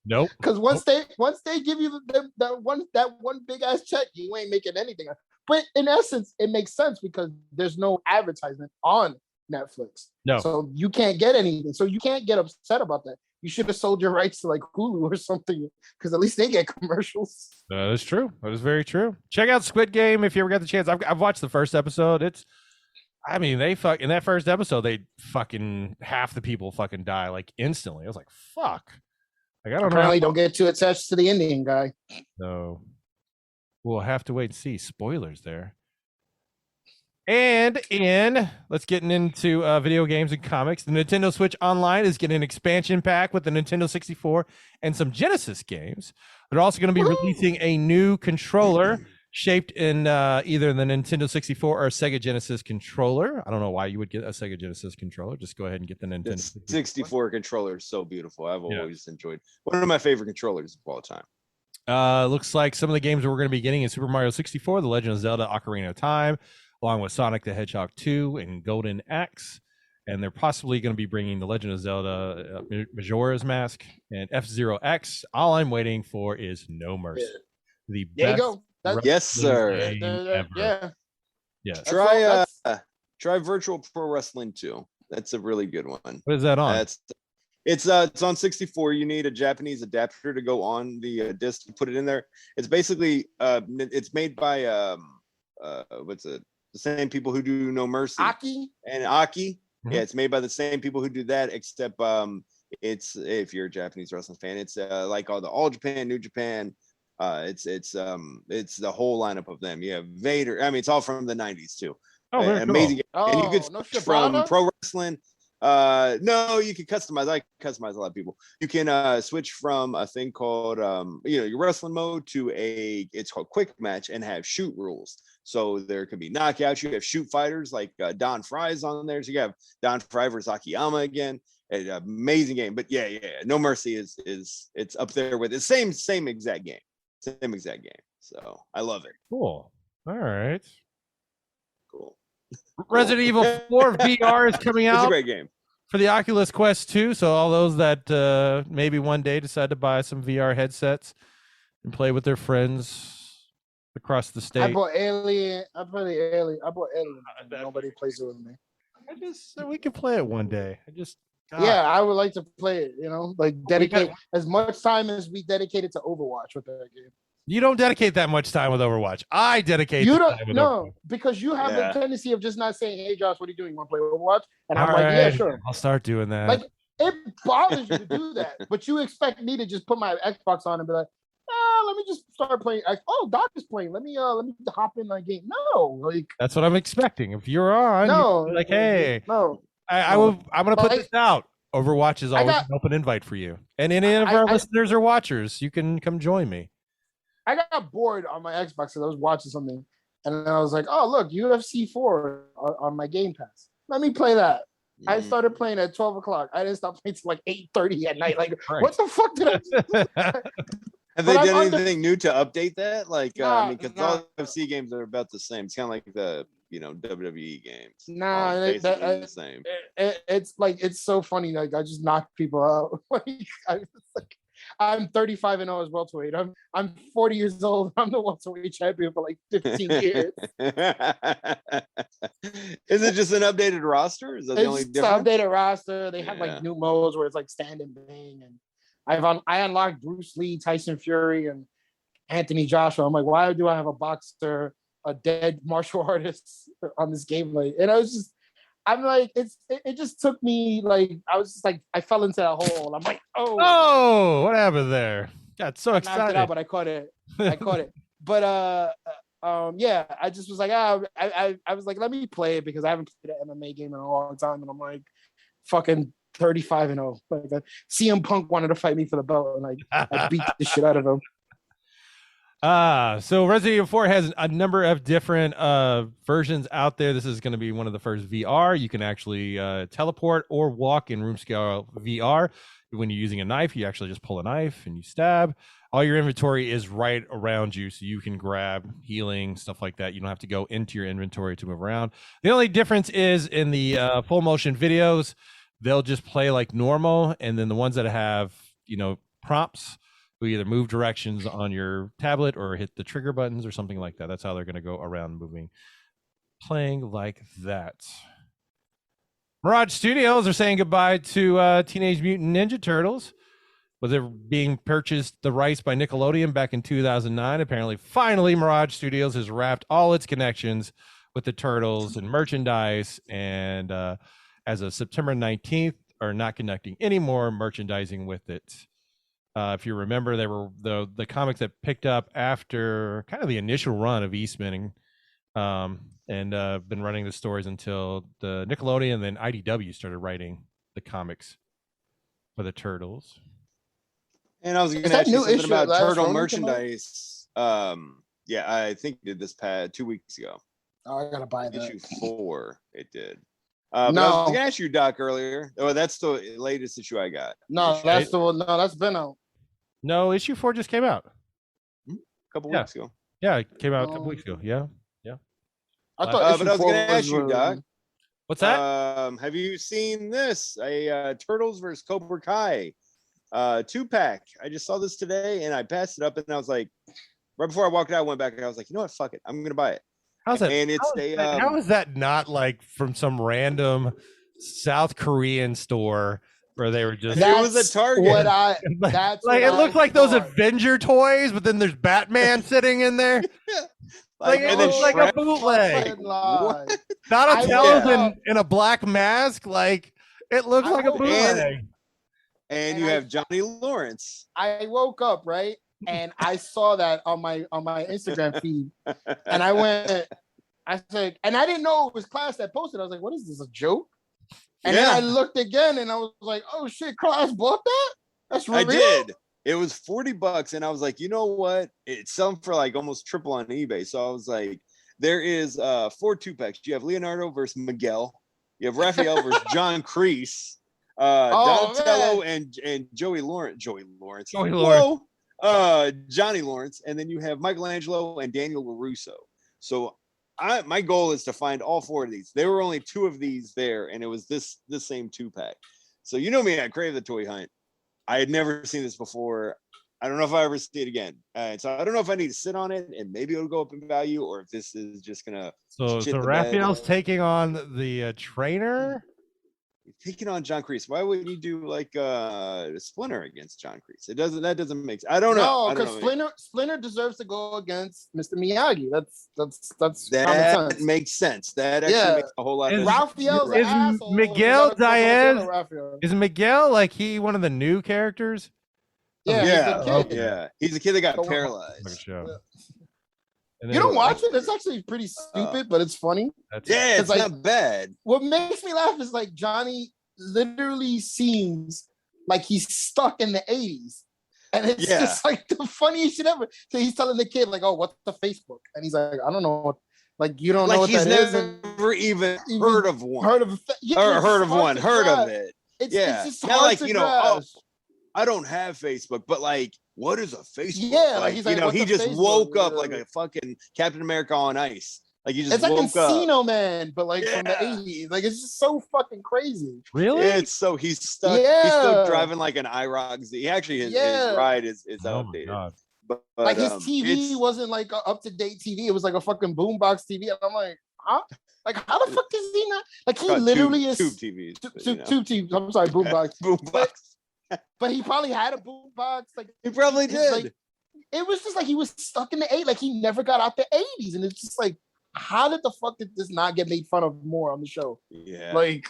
Nope. Because once they give you that one big ass check, you ain't making anything. But in essence, it makes sense because there's no advertisement on Netflix. No. So you can't get anything. So you can't get upset about that. You should have sold your rights to like Hulu or something, because at least they get commercials. That is true. That is very true. Check out Squid Game if you ever got the chance. I've watched the first episode. They fuck in that first episode. They fucking half the people fucking die like instantly. I was like, fuck. Like, I don't Apparently know. don't get too attached to the Indian guy. So we'll have to wait and see. Spoilers there. And let's get into video games and comics. The Nintendo Switch Online is getting an expansion pack with the Nintendo 64 and some Genesis games. They're also going to be releasing a new controller shaped in either the Nintendo 64 or Sega Genesis controller. I don't know why you would get a Sega Genesis controller. Just go ahead and get the Nintendo 64 controller is so beautiful. I've always enjoyed one of my favorite controllers of all time. Looks like some of the games that we're going to be getting in Super Mario 64, The Legend of Zelda Ocarina of Time, along with Sonic the Hedgehog 2 and Golden Axe. And they're possibly going to be bringing The Legend of Zelda Majora's Mask and F-Zero X. All I'm waiting for is No Mercy. The There best you go. Yes, sir. ever. Yeah. Try Virtual Pro Wrestling 2. That's a really good one. What is that on? It's on 64. You need a Japanese adapter to go on the disc to put it in there. It's basically it's made by the same people who do No Mercy. Aki. Mm-hmm. Yeah, it's made by the same people who do that, except it's, if you're a Japanese wrestling fan, it's like All Japan, New Japan. It's the whole lineup of them. You have Vader. I mean, it's all from the 90s too. Oh, amazing. Cool. And you could switch from pro wrestling. No, you can customize. I customize a lot of people. You can switch from a thing called your wrestling mode to it's called quick match and have shoot rules. So there could be knockouts. You have shoot fighters like Don Fry's on there. So you have Don Fry versus Akiyama again. An amazing game. But yeah, No Mercy is it's up there with the same exact game. Same exact game. So I love it. Cool. All right. Cool. Resident Evil 4 VR is coming out. It's a great game. For the Oculus Quest 2. So all those that maybe one day decide to buy some VR headsets and play with their friends across the state. I bought Alien. Nobody plays it with me. We can play it one day. Yeah, I would like to play it, like dedicate as much time as we dedicated to Overwatch with that game. You don't dedicate that much time with Overwatch. I dedicate Overwatch. Because you have the tendency of just not saying, hey Josh, what are you doing? You want to play Overwatch? And I'm like, yeah, sure. I'll start doing that. Like, it bothers you to do that, but you expect me to just put my Xbox on and be like, let me just start playing. Oh, Doc is playing. Let me hop in that game. No, like that's what I'm expecting. If you're on, like, hey, I'm gonna put this out. Overwatch is always an open invite for you, and any of our listeners or watchers, you can come join me. I got bored on my Xbox because I was watching something, and then I was like, "Oh, look, UFC 4 on my Game Pass. Let me play that." I started playing at 12 o'clock. I didn't stop playing till like 8:30 at night. Like, what the fuck did I? Have they done anything new to update that? Like, because all UFC games are about the same. It's kind of like the WWE games. Nah, the same. It's like, it's so funny. Like, I just knock people out. I'm 35-0 as welterweight. I'm 40 years old. I'm the welterweight champion for like 15 years. Is it just an updated roster? Is that the only difference? It's an updated roster. They have like new modes where it's like stand and bang, and I unlocked Bruce Lee, Tyson Fury, and Anthony Joshua. I'm like, why do I have a boxer, a dead martial artist on this game? Like, and it just took me, like, I was just like, I fell into that hole. I'm like, oh, what happened there? Got so excited. I knocked it out, but I caught it. But yeah, I just was like, I was like, let me play it because I haven't played an MMA game in a long time, and I'm like, fucking 35-0. Like, CM Punk wanted to fight me for the belt, and I beat the shit out of him. So Resident Evil 4 has a number of different versions out there. This is going to be one of the first VR. You can actually teleport or walk in room scale VR. When you're using a knife, you actually just pull a knife and you stab. All your inventory is right around you, so you can grab healing, stuff like that. You don't have to go into your inventory to move around. The only difference is in the full motion videos, they'll just play like normal, and then the ones that have, prompts, will either move directions on your tablet or hit the trigger buttons or something like that. That's how they're going to go around playing like that. Mirage Studios are saying goodbye to Teenage Mutant Ninja Turtles. Was it being purchased the rights by Nickelodeon back in 2009? Apparently, finally, Mirage Studios has wrapped all its connections with the Turtles and merchandise, and as of September 19th, are not connecting any more merchandising with it. If you remember, they were the comics that picked up after kind of the initial run of Eastman, and been running the stories until the Nickelodeon, and then IDW started writing the comics for the Turtles. And I was going to ask you something about turtle merchandise. Yeah, I think it did this 2 weeks ago. Oh, I gotta buy that. Issue 4, it did. But I was going to ask you, Doc, earlier. Oh, that's the latest issue I got. No, that's the one. No, that's Venom. No, issue 4 just came out. A couple weeks ago. Yeah, it came out a couple weeks ago. Yeah. I thought but I was going to ask you, Doc. What's that? Have you seen this? A Turtles versus Cobra Kai 2-pack. I just saw this today and I passed it up, and I was like, right before I walked out, I went back and I was like, you know what? Fuck it. I'm going to buy it. How's that? And it's how is that not like from some random South Korean store where they were just? It was a Target. It looked like those Avenger toys, but then there's Batman sitting in there. It looks like a bootleg. Donatello's in a black mask. Like it looks like a bootleg. And you have Johnny Lawrence. I woke up, right? And I saw that on my Instagram feed. And I said, and I didn't know it was Class that posted. I was like, what is this, a joke? And then I looked again and I was like, oh shit, Class bought that? That's real? I did. It was $40, and I was like, you know what? It's selling for like almost triple on eBay. So I was like, there is 4 2-packs. You have Leonardo versus Miguel. You have Raphael versus John Kreese. Donatello and Joey Lawrence. Whoa. Johnny Lawrence, and then you have Michelangelo and Daniel LaRusso. So my goal is to find all 4 of these. There were only 2 of these there, and it was this same 2-pack. So you know me, I crave the toy hunt. I had never seen this before. I don't know if I ever see it again. So I don't know if I need to sit on it and maybe it'll go up in value, or if this is just gonna. So Raphael's taking on the trainer. Taking on John Kreese. Why wouldn't you do like Splinter against John Kreese? That doesn't make sense. I don't know. No, because Splinter deserves to go against Mr. Miyagi. That makes sense. That actually makes a whole lot of sense. Raphael's an asshole. Miguel Diaz? Is Miguel like one of the new characters? Yeah. He's a kid that got paralyzed. You don't watch it? It's actually pretty stupid, but it's funny. It's like, not bad. What makes me laugh is like Johnny literally seems like he's stuck in the 80s. And it's just like the funniest shit ever. So he's telling the kid, like, oh, what's the Facebook? And he's like, I don't know what, like, you don't know what that is. He's never even heard of one. Heard of it. It's just not hard like, to grasp. I don't have Facebook, but like, what is a Facebook? Yeah, like he's like, he just woke up like a fucking Captain America on ice. Like you just it's like woke Encino Man, but like from the 80s. Like it's just so fucking crazy. Really? It's so he's stuck. He's still driving like an IROC Z. He actually his ride is outdated. But like his TV wasn't like a up-to-date TV. It was like a fucking boombox TV. And I'm like, huh? Like how the fuck is he not? Like he literally is tube TVs. Tube TVs. I'm sorry, boombox. Boombox. But he probably had a boombox. Like he probably did. Like, it was just like he was stuck in the 80s. Like he never got out the 80s, and it's just like, how did the fuck did this not get made fun of more on the show? Yeah, like,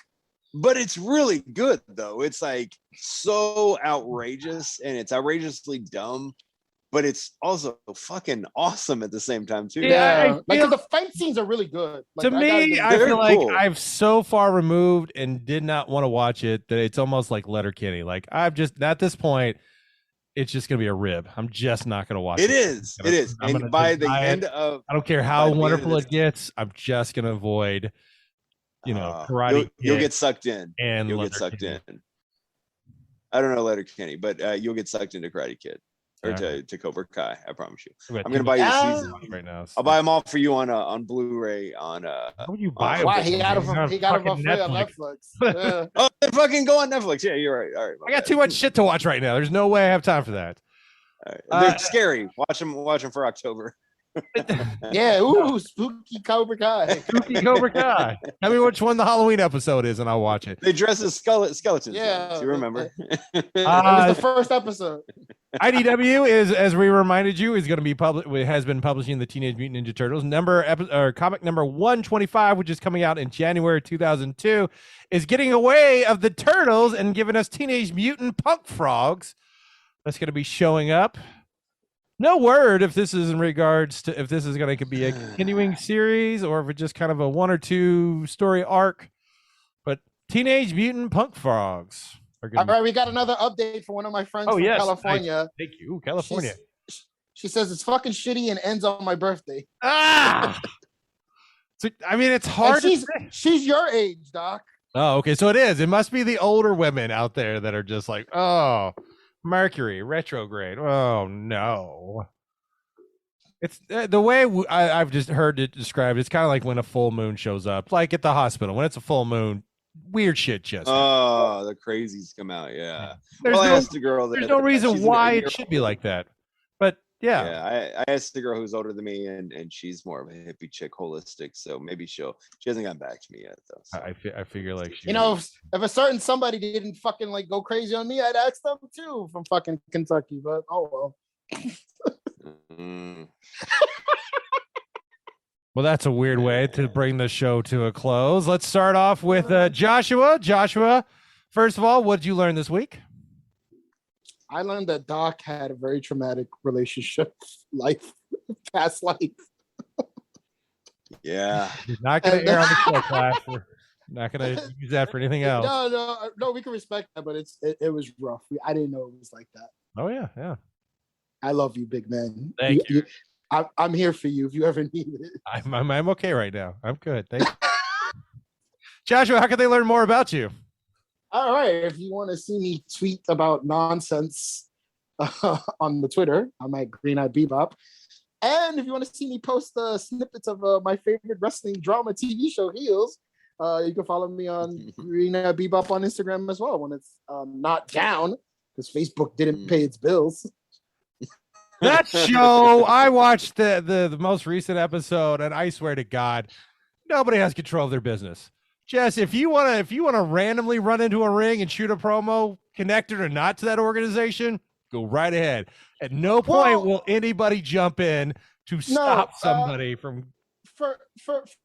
but it's really good though. It's like so outrageous, and it's outrageously dumb, but it's also fucking awesome at the same time too. Yeah, like the fight scenes are really good. Like, to me, I feel like I've so far removed and did not want to watch it that it's almost like Letterkenny. Like I've just at this point, it's just gonna be a rib. I'm just not gonna watch It it. is. It is. I'm And gonna by the deny end it. of, I don't care by how the end of wonderful this- it gets. I'm just gonna avoid, Karate you'll Kid get sucked in. and You'll get Leather sucked Kenny. in. I don't know Letter Kenny, but you'll get sucked into Karate Kid or Alright. to Cobra Kai. I promise you. I've got I'm too gonna buy you much the Ah. season. right now. I'll buy them all for you on Blu-ray. On How would you buy Why, them? He got It's on it for fucking free on Netflix. Yeah. oh, they fucking go on Netflix. Yeah, you're right. All right, my I got bad. too much shit to watch right now. There's no way I have time for that. All right. They're scary. Watch them for October. Yeah, ooh, spooky Cobra Kai. Spooky Cobra Kai. Tell me which one the Halloween episode is, and I'll watch it. They dress as skeletons. Yeah. You remember? It was the first episode. IDW is, as we reminded you, is going to be has been publishing the Teenage Mutant Ninja Turtles comic number 125, which is coming out in January 2002, is getting away of the Turtles and giving us Teenage Mutant Punk Frogs. That's going to be showing up. No word if this is in regards to if this is going to be a continuing series or if it's just kind of a 1 or 2 story arc. But Teenage Mutant Punk Frogs are going All to right, we got another update from one of my friends from yes. California. Thank you, California. She says it's fucking shitty and ends on my birthday. Ah! So, I mean, it's And hard to say. she's your age, Doc. Oh, okay. So it is. It must be the older women out there that are just like, oh, Mercury, retrograde. Oh, no. It's the way I've just heard it described. It's kind of like when a full moon shows up, like at the hospital. When it's a full moon, weird shit just. Oh, the crazies come out. Yeah. There's Well, I no, asked the girl. there's no reason she's why a it year should be older. like that. But yeah. Yeah, I asked the girl who's older than me, and she's more of a hippie chick, holistic. So maybe she hasn't gotten back to me yet, though. So. I figure like she, You know, if a certain somebody didn't fucking like go crazy on me, I'd ask them too from fucking Kentucky. But oh well. Mm. Well, that's a weird way to bring the show to a close. Let's start off with Joshua. Joshua, first of all, what did you learn this week? I learned that Doc had a very traumatic relationship, past life. Yeah. Not going to air on the show, class. We're not going to use that for anything else. No, we can respect that, but it was rough. I didn't know it was like that. Oh, yeah, yeah. I love you, big man. Thank you. I'm here for you if you ever need it. I'm okay right now. I'm good. Thank you. Joshua, how can they learn more about you? All right. If you want to see me tweet about nonsense on the Twitter, I'm at Green Eyed Bebop. And if you want to see me post snippets of my favorite wrestling drama TV show, Heels, you can follow me on Green Eyed Bebop on Instagram as well when it's not down because Facebook didn't pay its bills. That show, I watched the most recent episode, and I swear to God, nobody has control of their business. Jess, if you wanna randomly run into a ring and shoot a promo, connected or not to that organization, go right ahead. At no point will anybody jump in to stop somebody from. For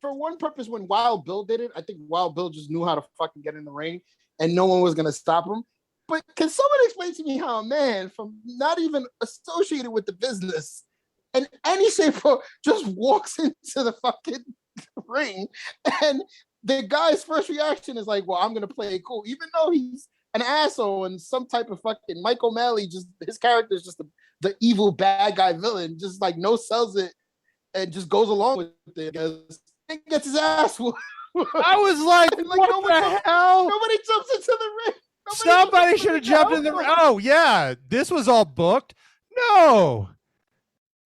one purpose, when Wild Bill did it, I think Wild Bill just knew how to fucking get in the ring, and no one was gonna stop him. But can someone explain to me how a man from not even associated with the business in any shape or just walks into the fucking ring, and the guy's first reaction is like, well, I'm going to play it cool, even though he's an asshole and some type of fucking Mike O'Malley, just his character is just the evil bad guy villain, just like no sells it and just goes along with it because he gets his ass whooped. I was like what the hell? Nobody jumps into the ring. Somebody should have jumped in the ring. Oh, yeah. This was all booked. No.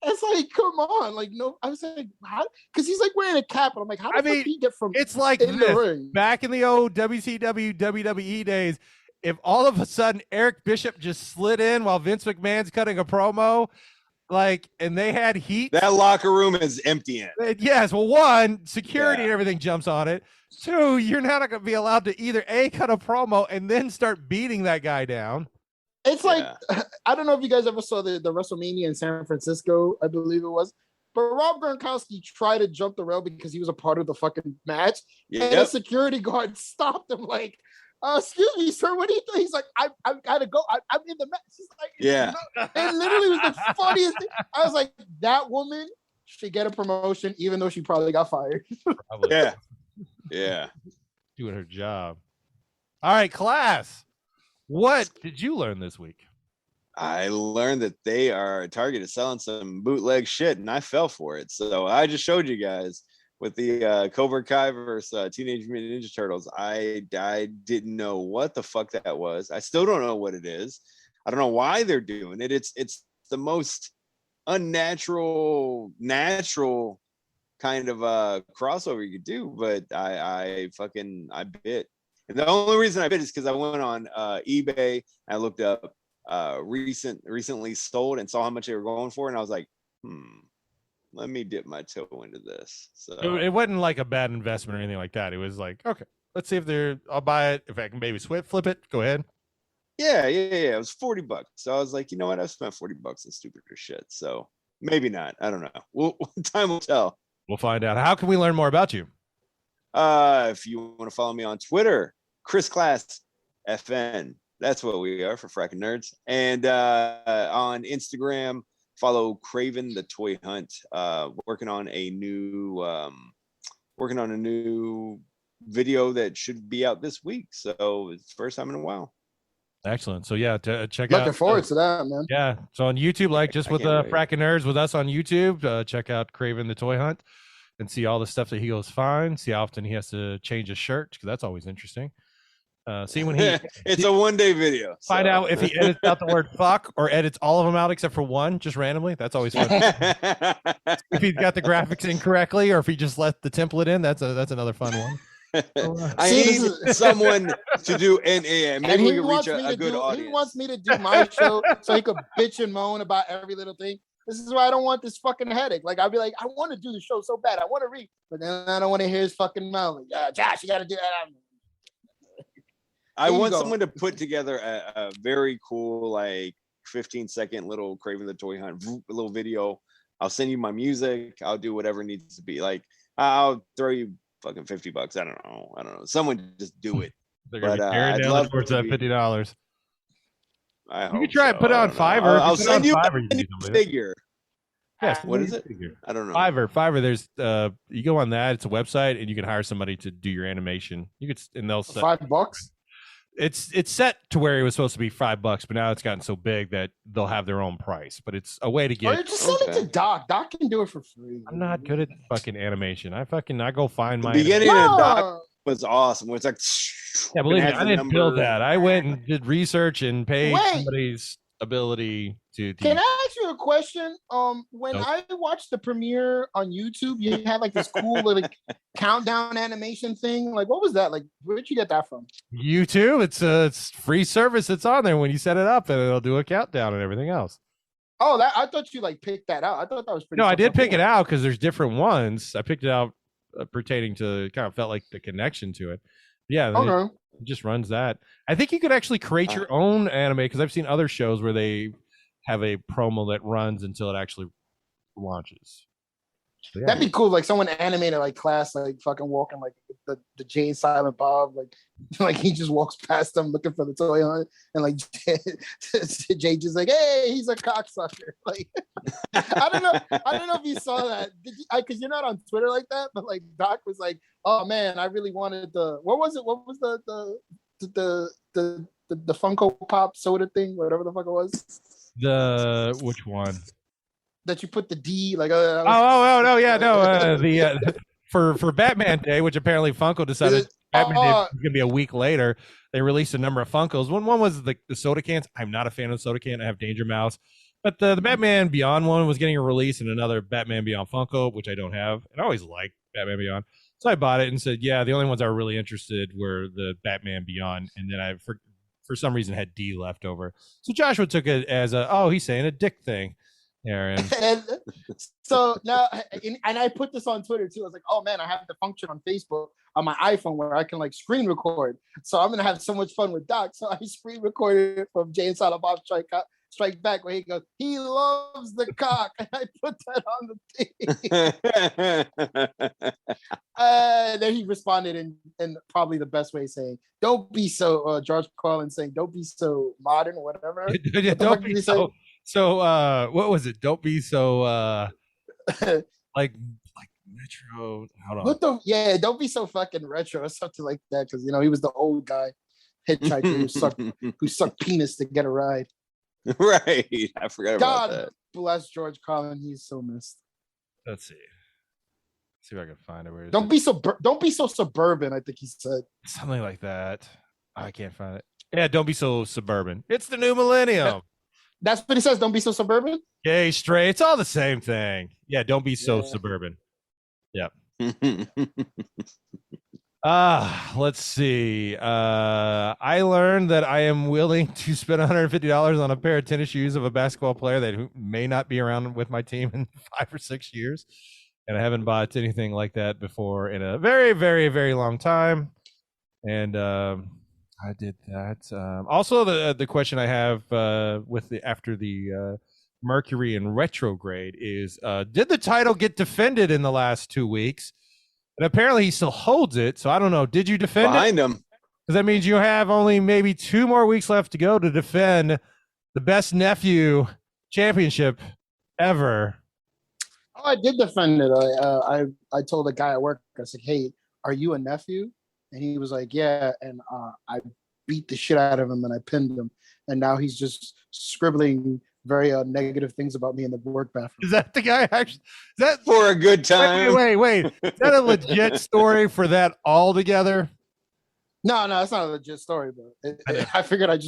It's like, come on. Like, no, I was like, how? Because he's like wearing a cap. And I'm like, how the fuck did he get from it's like in this. the ring? Back in the old WCW, WWE days, if all of a sudden Eric Bishop just slid in while Vince McMahon's cutting a promo, like, and they had heat. That locker room is empty. Yes. Well, one, security and everything jumps on it. Two, you're not going to be allowed to either A, cut a promo and then start beating that guy down. It's like, I don't know if you guys ever saw the WrestleMania in San Francisco, I believe it was. But Rob Gronkowski tried to jump the rail because he was a part of the fucking match. Yep. And a security guard stopped him like, excuse me, sir, what do you think? He's like, I gotta go. I'm in the match. He's like, no. And literally was the funniest thing. I was like, that woman should get a promotion, even though she probably got fired. Probably. Yeah. Doing her job. All right, class. What did you learn this week? I learned that they are a target of selling some bootleg shit, and I fell for it. So I just showed you guys with the Cobra Kai versus Teenage Mutant Ninja Turtles. I didn't know what the fuck that was. I still don't know what it is. I don't know why they're doing it. It's the most unnatural, natural kind of crossover you could do. But I bit. And the only reason I bit is because I went on eBay. I looked up recently sold and saw how much they were going for, and I was like, let me dip my toe into this. So it wasn't like a bad investment or anything like that. It was like, okay, let's see if I'll buy it. If I can maybe flip it, go ahead. Yeah. It was $40. So I was like, you know what? I've spent $40 on stupider shit. So maybe not. I don't know. Time will tell. We'll find out. How can we learn more about you? If you want to follow me on Twitter, Chris Class FN. That's what we are for fracking nerds. And on Instagram, follow Craven the Toy Hunt. Working on a new video that should be out this week. So it's the first time in a while. Excellent. So yeah, check Looking out. forward to that, man. Yeah. So on YouTube, like just with fracking nerds with us on YouTube, check out Craven the Toy Hunt and see all the stuff that he goes find. See how often he has to change his shirt, because that's always interesting. See when he it's a 1-day video. Find out if he edits out the word fuck or edits all of them out except for one, just randomly. That's always fun. If he's got the graphics incorrectly or if he just let the template in, that's another fun one. I need someone to do maybe we can reach a good audience. He wants me to do my show so he could bitch and moan about every little thing. This is why I don't want this fucking headache. Like, I'll be like, I want to do the show so bad. I want to read, but then I don't want to hear his fucking mouth. Like, Josh, you got to do that. I want someone to put together a very cool, like 15-second little Craven the Toy Hunt little video. I'll send you my music. I'll do whatever needs to be. Like, I'll throw you fucking $50. I don't know. Someone just do it. They're gonna be carried down towards that $50. I you could try and put it on Fiverr. I'll send you a figure. Yes. What is it? I don't know. Fiverr. There's you go on that. It's a website, and you can hire somebody to do your animation. You could, and they'll $5. It's set to where it was supposed to be $5, but now it's gotten so big that they'll have their own price. But it's a way to get. Or just send it to Doc. Doc can do it for free. I'm not good at fucking animation. I go find my beginning of Doc was awesome. It's like, yeah, believe me, I didn't build that. I went and did research and paid somebody's ability to. Can I ask you a question? When I watched the premiere on YouTube, you had like this cool little countdown animation thing. Like, what was that? Like, where'd you get that from? YouTube. It's free service. It's on there when you set it up, and it'll do a countdown and everything else. Oh, I thought you like picked that out. I thought that was pretty. No, I did pick it out because there's different ones. I picked it out pertaining to kind of felt like the connection to it. Yeah. Okay. It just runs that. I think you could actually create your own anime, because I've seen other shows where they have a promo that runs until it actually launches. So, yeah. That'd be cool. Like someone animated like class, like fucking walking like the Jay and Silent Bob, like he just walks past them looking for the toy hunt, and like Jay just like, hey, he's a cocksucker. Like I don't know if you saw that. Did you? Because you're not on Twitter like that, but like Doc was like, oh man, I really wanted what was the Funko Pop soda thing, whatever the fuck it was. Which one? That you put the D like for Batman Day, which apparently Funko decided Batman Day was gonna be a week later, they released a number of Funkos. One was the soda cans. I'm not a fan of soda can. I have Danger Mouse, but the Batman Beyond one was getting a release, and another Batman Beyond Funko, which I don't have, and I always liked Batman Beyond, so I bought it and said, yeah, the only ones I were really interested were the Batman Beyond, and then I for some reason had D left over, so Joshua took it as he's saying a dick thing. Aaron. And so now, and I put this on Twitter too. I was like, oh man, I have the function on Facebook on my iPhone where I can like screen record. So I'm gonna have so much fun with Doc. So I screen recorded it from Jay and Silent Bob Strike Back, where he goes, he loves the cock, and I put that on the thing. Then he responded in probably the best way, saying, "Don't be so." George Carlin saying, "Don't be so modern," or whatever. Don't be so. So what was it? Don't be so like retro. Hold on. Don't be so fucking retro or something like that, because he was the old guy hitchhiker who sucked penis to get a ride. Right. I forgot about that. God bless George Carlin. He's so missed. Let's see. See if I can find it. Where is Don't be so suburban, I think he said. something like that. I can't find it. Yeah, don't be so suburban. It's the new millennium. That's what he says. Don't be so suburban. Gay, straight, it's all the same thing. Yeah, don't be so suburban. Yep. Let's see. I learned that I am willing to spend $150 on a pair of tennis shoes of a basketball player that may not be around with my team in 5 or 6 years. And I haven't bought anything like that before in a very, very, very long time. And I did that. Also, the question I have after the Mercury in retrograde is, did the title get defended in the last 2 weeks? And apparently he still holds it. So I don't know. Did you defend Behind it? him. Because that means you have only maybe 2 more weeks left to go to defend the best nephew championship ever. Oh, I did defend it. I told a guy at work, I said, "Hey, are you a nephew?" And he was like, "Yeah." And I beat the shit out of him and I pinned him. And now he's just scribbling very negative things about me in the work bathroom. Is that the guy actually? Is that For a good time. Wait. Is that a legit story for that altogether? No, it's not a legit story, but I figured I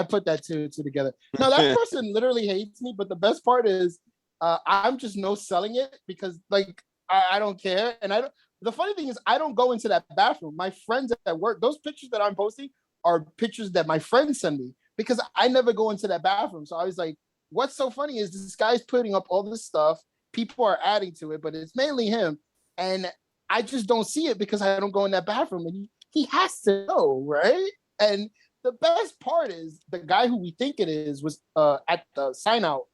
put that two together. No, that person literally hates me, but the best part is I'm just no selling it because like I don't care. And the funny thing is I don't go into that bathroom. My friends at work, those pictures that I'm posting are pictures that my friends send me because I never go into that bathroom. So I was like, what's so funny is this guy's putting up all this stuff. People are adding to it, but it's mainly him. And I just don't see it because I don't go in that bathroom. And he has to know, right? And the best part is the guy who we think it is was at the sign out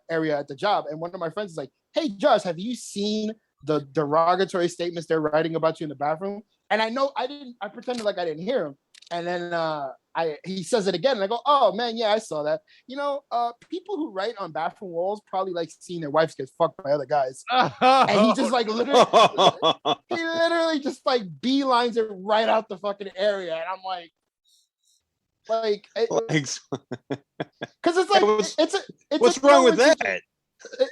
area at the job. And one of my friends is like, "Hey, Josh, have you seen the derogatory statements they're writing about you in the bathroom?" And I pretended like I didn't hear him. And then he says it again. And I go, "Oh man, yeah, I saw that. You know, people who write on bathroom walls probably like seeing their wives get fucked by other guys." And he just like literally just like beelines it right out the fucking area. And I'm like, because it's like what's wrong with that?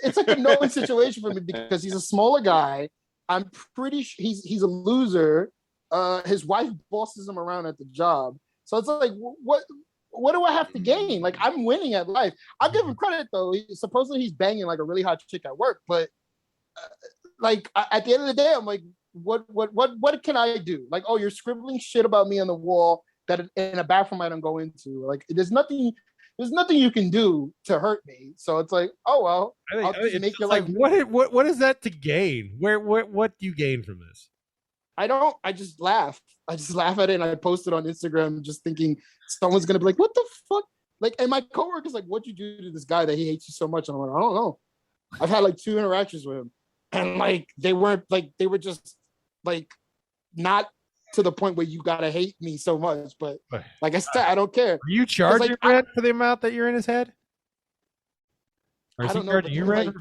It's like a no-win situation for me because he's a smaller guy. I'm pretty sure he's a loser. His wife bosses him around at the job, so it's like, what do I have to gain? Like, I'm winning at life. I'll give him credit though. Supposedly he's banging like a really hot chick at work, but at the end of the day, I'm like, what can I do? Like, oh, you're scribbling shit about me on the wall that in a bathroom I don't go into. Like, there's nothing you can do to hurt me. So it's like, oh well, I'll just make your life. What is that to gain? What do you gain from this? I just laugh. I just laugh at it and I post it on Instagram just thinking someone's gonna be like, "What the fuck?" Like, and my coworker's like, "What'd you do to this guy that he hates you so much?" And I'm like, "I don't know. I've had like 2 interactions with him, and like they were just like not to the point where you gotta hate me so much." But like I said, I don't care. Are you charging rent for the amount that you're in his head? Or is he charging you rent?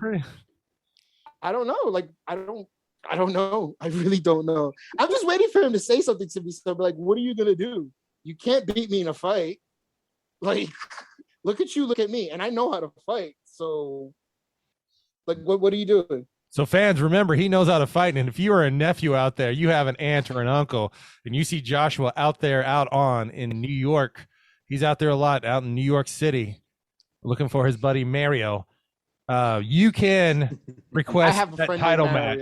I don't know. Like, I don't know. I really don't know. I'm just waiting for him to say something to me. So like, what are you gonna do? You can't beat me in a fight. Like, look at you, look at me, and I know how to fight. So, like, what are you doing? So fans, remember, he knows how to fight. And if you are a nephew out there, you have an aunt or an uncle, and you see Joshua out in New York, he's out there a lot, out in New York City, looking for his buddy Mario. You can request that title match.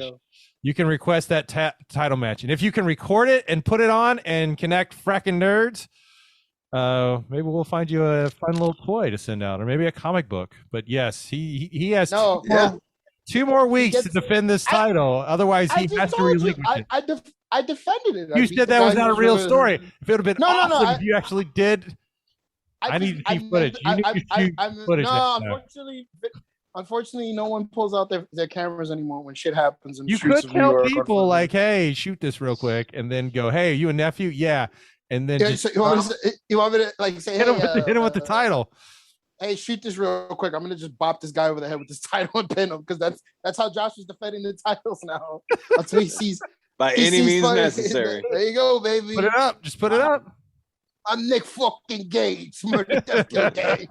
You can request that title match. And if you can record it and put it on and connect fracking nerds, maybe we'll find you a fun little toy to send out, or maybe a comic book. But yes, he has 2 more weeks to defend this title. Otherwise, he has to relinquish it. I defended it. You said that was not a real story. If it would have been awesome if you actually did. I need to see footage. You need to shoot footage. Unfortunately, no one pulls out their cameras anymore when shit happens. You could tell people like, "Hey, shoot this real quick," and then go, "Hey, are you a nephew?" Yeah, and then just, so you want me to like say, hit him with the title. Hey, shoot this real quick. I'm gonna just bop this guy over the head with this title and pin him because that's how Josh is defending the titles now. Until he sees by any means necessary. There you go, baby. Put it up. Just put it up. I'm Nick fucking Gates, murder death kill gang.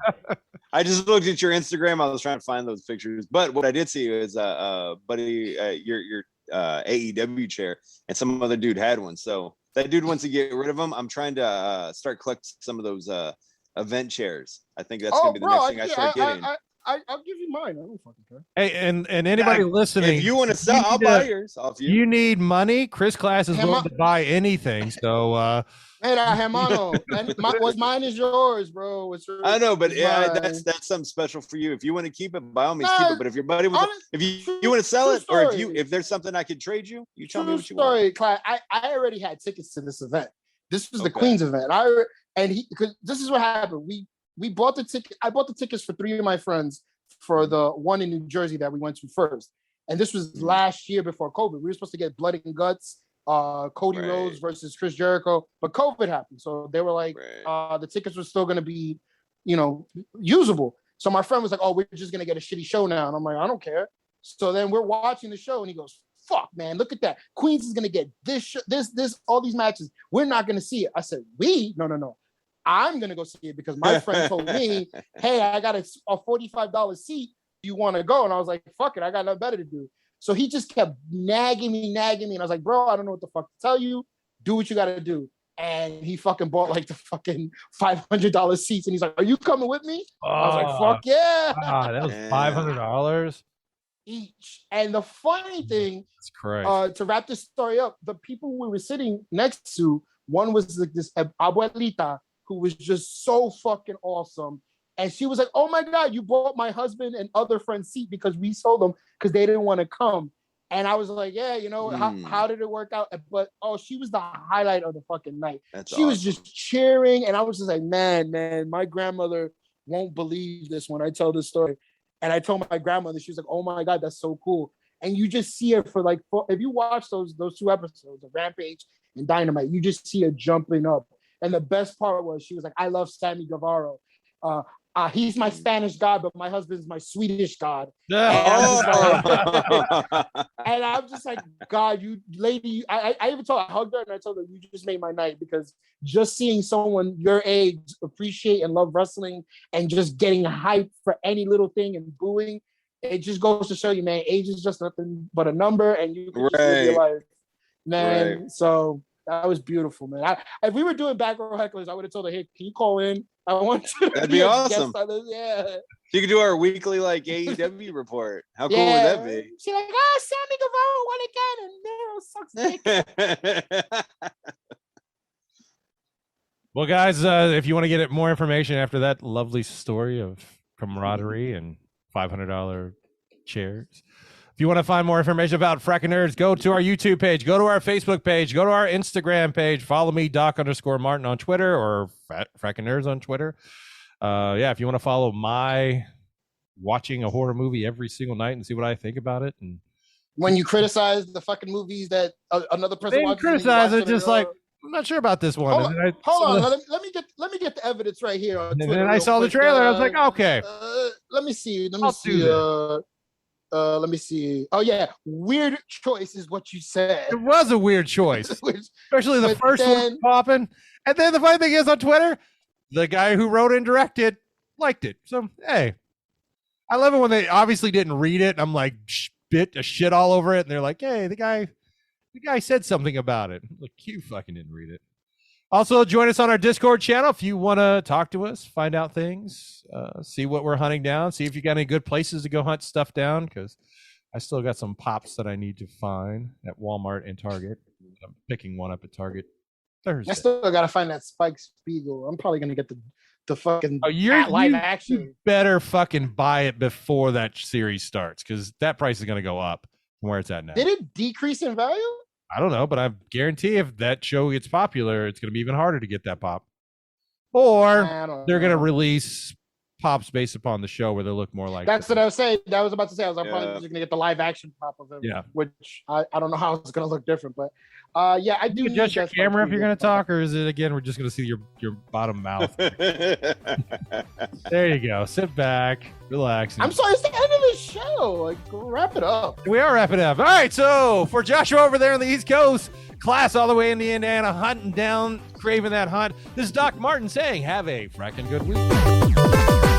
I just looked at your Instagram. I was trying to find those pictures, but what I did see is, buddy, your AEW chair, and some other dude had one. So that dude wants to get rid of them. I'm trying to start collecting some of those event chairs. I think that's gonna be the next thing I start getting. I'll give you mine. I don't fucking care. Hey, and anybody listening, if you want to sell, I'll buy yours off you. You need money. Chris Class is willing to buy anything. So, hey, hermano, what's mine is yours, bro. I know, but that's something special for you. If you want to keep it, by all means keep it. But if your buddy, if you want to sell it, or if there's something I could trade you, you tell me what you want. Class, I already had tickets to this event. This was the Queen's event. Because this is what happened. We bought the ticket. I bought the tickets for 3 of my friends for the one in New Jersey that we went to first. And this was last year before COVID. We were supposed to get Blood and Guts, Cody Rhodes versus Chris Jericho, but COVID happened. So they were like, the tickets were still going to be, usable. So my friend was like, oh, we're just going to get a shitty show now. And I'm like, I don't care. So then we're watching the show and he goes, fuck, man, look at that. Queens is going to get this, all these matches. We're not going to see it. I said, no. I'm going to go see it because my friend told me, hey, I got a $45 seat. You want to go? And I was like, fuck it. I got nothing better to do. So he just kept nagging me. And I was like, bro, I don't know what the fuck to tell you. Do what you got to do. And he fucking bought like the fucking $500 seats. And he's like, are you coming with me? I was like, fuck yeah. That was $500 each. And the funny thing, to wrap this story up, the people we were sitting next to, one was like this abuelita, who was just so fucking awesome. And she was like, oh my God, you bought my husband and other friend's seat because we sold them because they didn't want to come. And I was like, yeah, how did it work out? But she was the highlight of the fucking night. She was just cheering. And I was just like, man, my grandmother won't believe this when I tell this story. And I told my grandmother, she was like, oh my God, that's so cool. And you just see her for if you watch those 2 episodes of Rampage and Dynamite, you just see her jumping up. And the best part was she was like, I love Sammy Guevara. He's my Spanish god, but my husband's my Swedish god. And I'm just like, God, you lady. I even told her, I hugged her and I told her, you just made my night, because just seeing someone your age appreciate and love wrestling and just getting hyped for any little thing and booing, it just goes to show you, man, age is just nothing but a number, and you can just live your life, man. So that was beautiful, man. If we were doing back row hecklers, I would have told her, hey, can you call in? I want to. That'd be awesome. Yeah. You could do our weekly AEW report. How cool would that be? She's like, Sammy Guevara won again, and Nero sucks dick. Well, guys, if you want to get more information after that lovely story of camaraderie and $500 chairs, if you want to find more information about Frackin' Nerds, go to our YouTube page, go to our Facebook page, go to our Instagram page, follow me, Doc_Martin on Twitter, or Frackin' Nerds on Twitter. If you want to follow my watching a horror movie every single night and see what I think about it. And when you criticize the fucking movies that another person watches, criticize it, just like, I'm not sure about this one. Hold on. Let me get the evidence right here on Twitter. And then I saw the trailer. I was like, okay. Let me see. Let me see. Oh yeah, weird choice is what you said. It was a weird choice, especially the first one popping. And then the funny thing is, on Twitter, the guy who wrote and directed liked it. So hey, I love it when they obviously didn't read it. I'm like, spit a shit all over it, and they're like, hey, the guy said something about it. Like, you fucking didn't read it. Also, join us on our Discord channel if you want to talk to us, find out things, see what we're hunting down, see if you got any good places to go hunt stuff down, because I still got some pops that I need to find at Walmart and Target. I'm picking one up at Target Thursday. I still got to find that Spike Spiegel. I'm probably going to get the fucking live action. You better fucking buy it before that series starts, because that price is going to go up from where it's at now. Did it decrease in value? I don't know, but I guarantee if that show gets popular, it's going to be even harder to get that pop. Or they're going to release pops based upon the show where they look more like. That's what I was saying. I was about to say. I'm probably just going to get the live action pop of him. Yeah. Which I don't know how it's going to look different, but I do. You adjust your camera if you're going to talk, or is it again? We're just going to see your bottom mouth. There you go. Sit back, relax. I'm sorry. It's the end of the show. Like, wrap it up. We are wrapping up. All right. So for Joshua over there on the East Coast, Class all the way in Indiana, hunting down craving that hunt. This is Doc Martin saying, have a fracking good week.